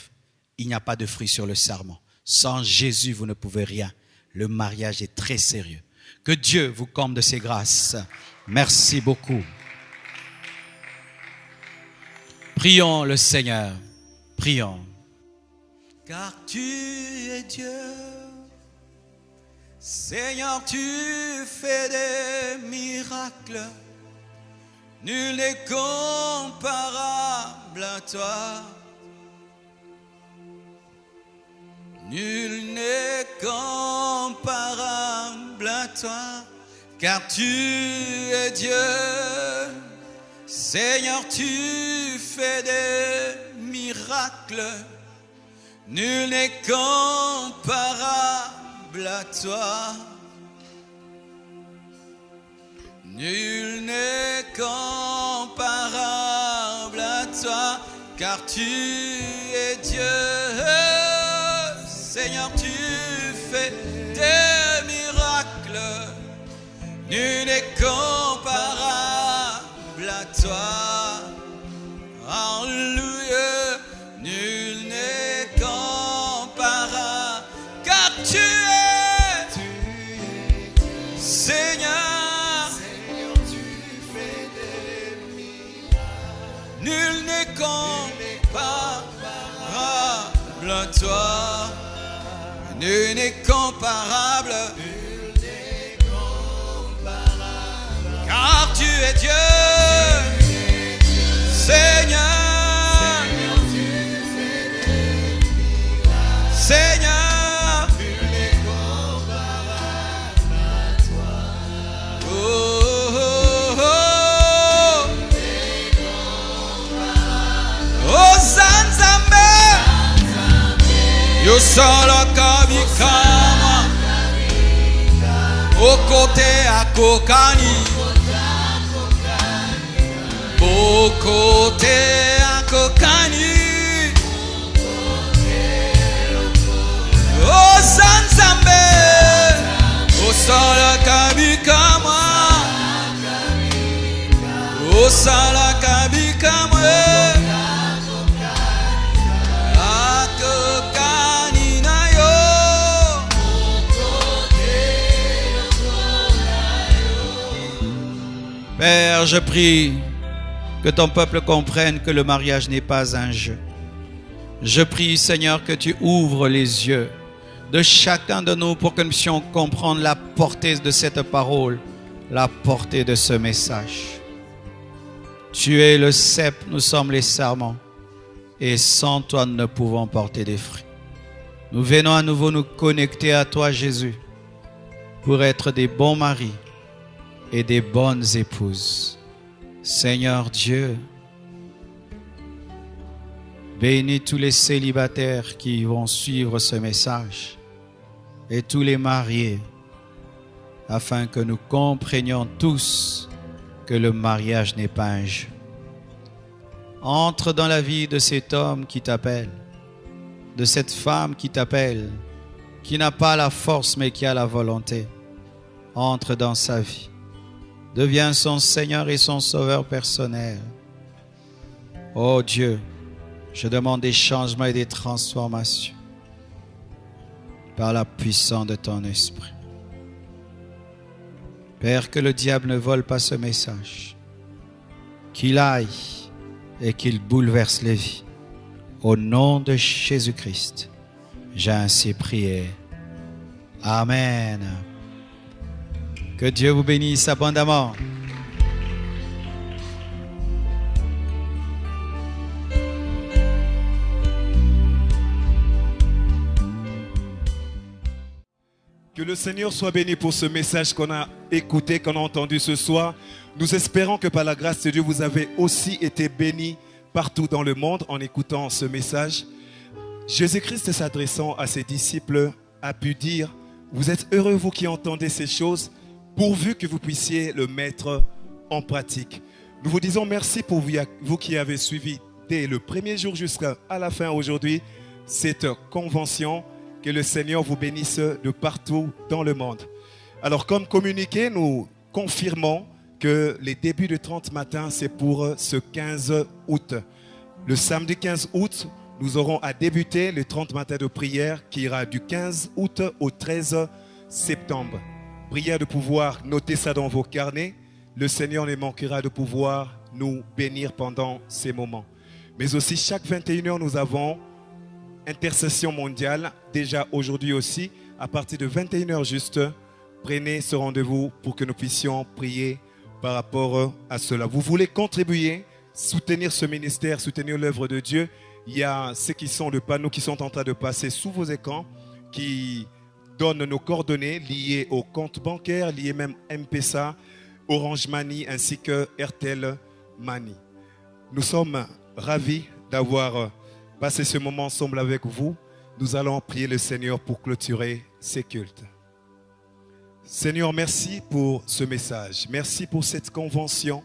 il n'y a pas de fruit sur le sarment. Sans Jésus, vous ne pouvez rien. Le mariage est très sérieux. Que Dieu vous comble de ses grâces. Merci beaucoup. Prions le Seigneur. Prions. Car tu es Dieu. Seigneur, tu fais des miracles. Nul n'est comparable à toi. Nul n'est comparable à toi, car tu es Dieu. Seigneur, tu fais des miracles. Nul n'est comparable à toi. Nul n'est comparable à toi, car tu es Dieu. Seigneur, tu fais des miracles. Nul n'est comparable à toi. Alléluia. Nul n'est comparable, car tu es Seigneur. Seigneur, tu fais des miracles. Nul n'est comparable à toi. Nul n'est comparable, car tu es Dieu, Seigneur, Seigneur, nul n'est comparable à toi. Oh, oh, oh, oh, Zanzambe, yo solo kabikama, okote akokani, okote akokani, oh Zanzambe, o solo kabikama, o solo kabikama. Père, je prie que ton peuple comprenne que le mariage n'est pas un jeu. Je prie, Seigneur, que tu ouvres les yeux de chacun de nous pour que nous puissions comprendre la portée de cette parole, la portée de ce message. Tu es le cep, nous sommes les serments, et sans toi nous ne pouvons porter des fruits. Nous venons à nouveau nous connecter à toi, Jésus, pour être des bons maris et des bonnes épouses. Seigneur Dieu, bénis tous les célibataires qui vont suivre ce message et tous les mariés, afin que nous comprenions tous que le mariage n'est pas un jeu. Entre dans la vie de cet homme qui t'appelle, de cette femme qui t'appelle, qui n'a pas la force mais qui a la volonté. Entre dans sa vie. Deviens son Seigneur et son Sauveur personnel. Oh Dieu, je demande des changements et des transformations par la puissance de ton esprit. Père, que le diable ne vole pas ce message, qu'il aille et qu'il bouleverse les vies. Au nom de Jésus-Christ, j'ai ainsi prié. Amen. Que Dieu vous bénisse abondamment. Que le Seigneur soit béni pour ce message qu'on a écouté, qu'on a entendu ce soir. Nous espérons que par la grâce de Dieu, vous avez aussi été bénis partout dans le monde en écoutant ce message. Jésus-Christ, s'adressant à ses disciples, a pu dire: vous êtes heureux, vous qui entendez ces choses, pourvu que vous puissiez le mettre en pratique. Nous vous disons merci pour vous qui avez suivi dès le premier jour jusqu'à la fin aujourd'hui cette convention. Que le Seigneur vous bénisse de partout dans le monde. Alors, comme communiqué, nous confirmons que les débuts de 30 matins, c'est pour ce 15 août. Le samedi 15 août, nous aurons à débuter le 30 matins de prière qui ira du 15 août au 13 septembre. Prière de pouvoir noter ça dans vos carnets. Le Seigneur ne manquera de pouvoir nous bénir pendant ces moments. Mais aussi, chaque 21h, nous avons intercession mondiale, déjà aujourd'hui aussi, à partir de 21h juste, prenez ce rendez-vous pour que nous puissions prier par rapport à cela. Vous voulez contribuer, soutenir ce ministère, soutenir l'œuvre de Dieu. Il y a ceux qui sont le panneau qui sont en train de passer sous vos écrans, qui donnent nos coordonnées liées au compte bancaire, liées même M-Pesa, Orange Money ainsi que RTL Money. Nous sommes ravis d'avoir passé ce moment ensemble avec vous. Nous allons prier le Seigneur pour clôturer ces cultes. Seigneur, merci pour ce message. Merci pour cette convention.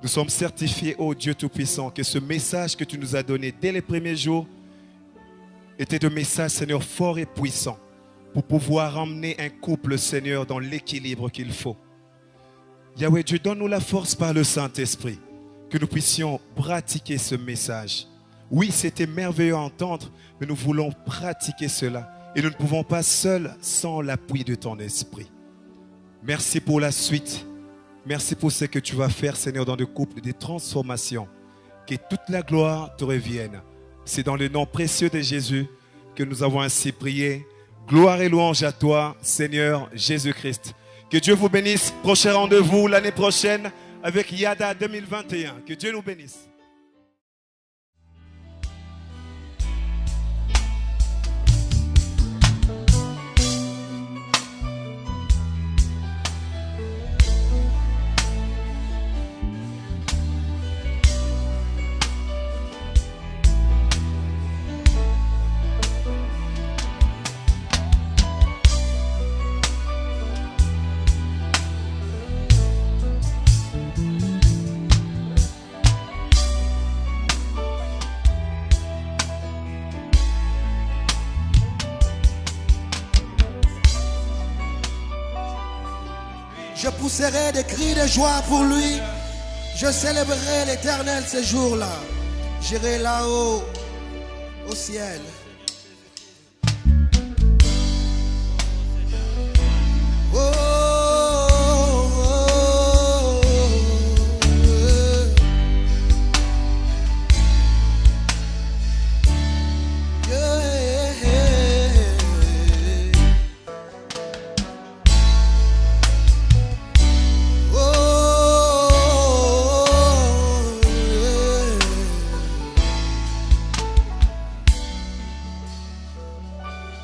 Nous sommes certifiés, ô Dieu Tout-Puissant, que ce message que tu nous as donné dès les premiers jours était un message, Seigneur, fort et puissant pour pouvoir emmener un couple, Seigneur, dans l'équilibre qu'il faut. Yahweh Dieu, donne-nous la force par le Saint-Esprit que nous puissions pratiquer ce message. Oui, c'était merveilleux à entendre, mais nous voulons pratiquer cela. Et nous ne pouvons pas seuls sans l'appui de ton esprit. Merci pour la suite. Merci pour ce que tu vas faire, Seigneur, dans le couple, des transformations. Que toute la gloire te revienne. C'est dans le nom précieux de Jésus que nous avons ainsi prié. Gloire et louange à toi, Seigneur Jésus-Christ. Que Dieu vous bénisse. Prochain rendez-vous l'année prochaine avec Yada 2021. Que Dieu nous bénisse. Je pousserai des cris de joie pour lui. Je célébrerai l'Éternel ces jours-là. J'irai là-haut, au ciel. Oh, oh, oh, yeah, yeah.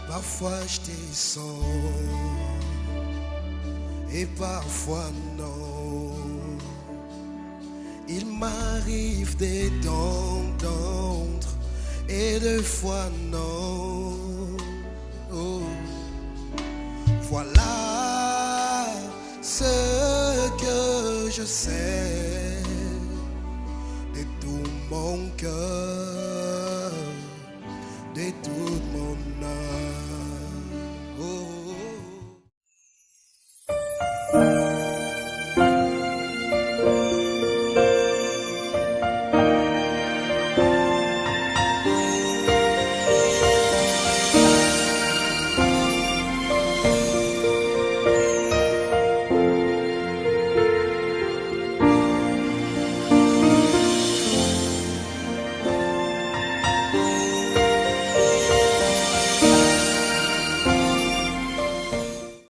Parfois je te sens et parfois non. Il m'arrive d'entendre et deux fois non. Oh. Voilà ce que je sais de tout mon cœur, de toute mon âme. Oh.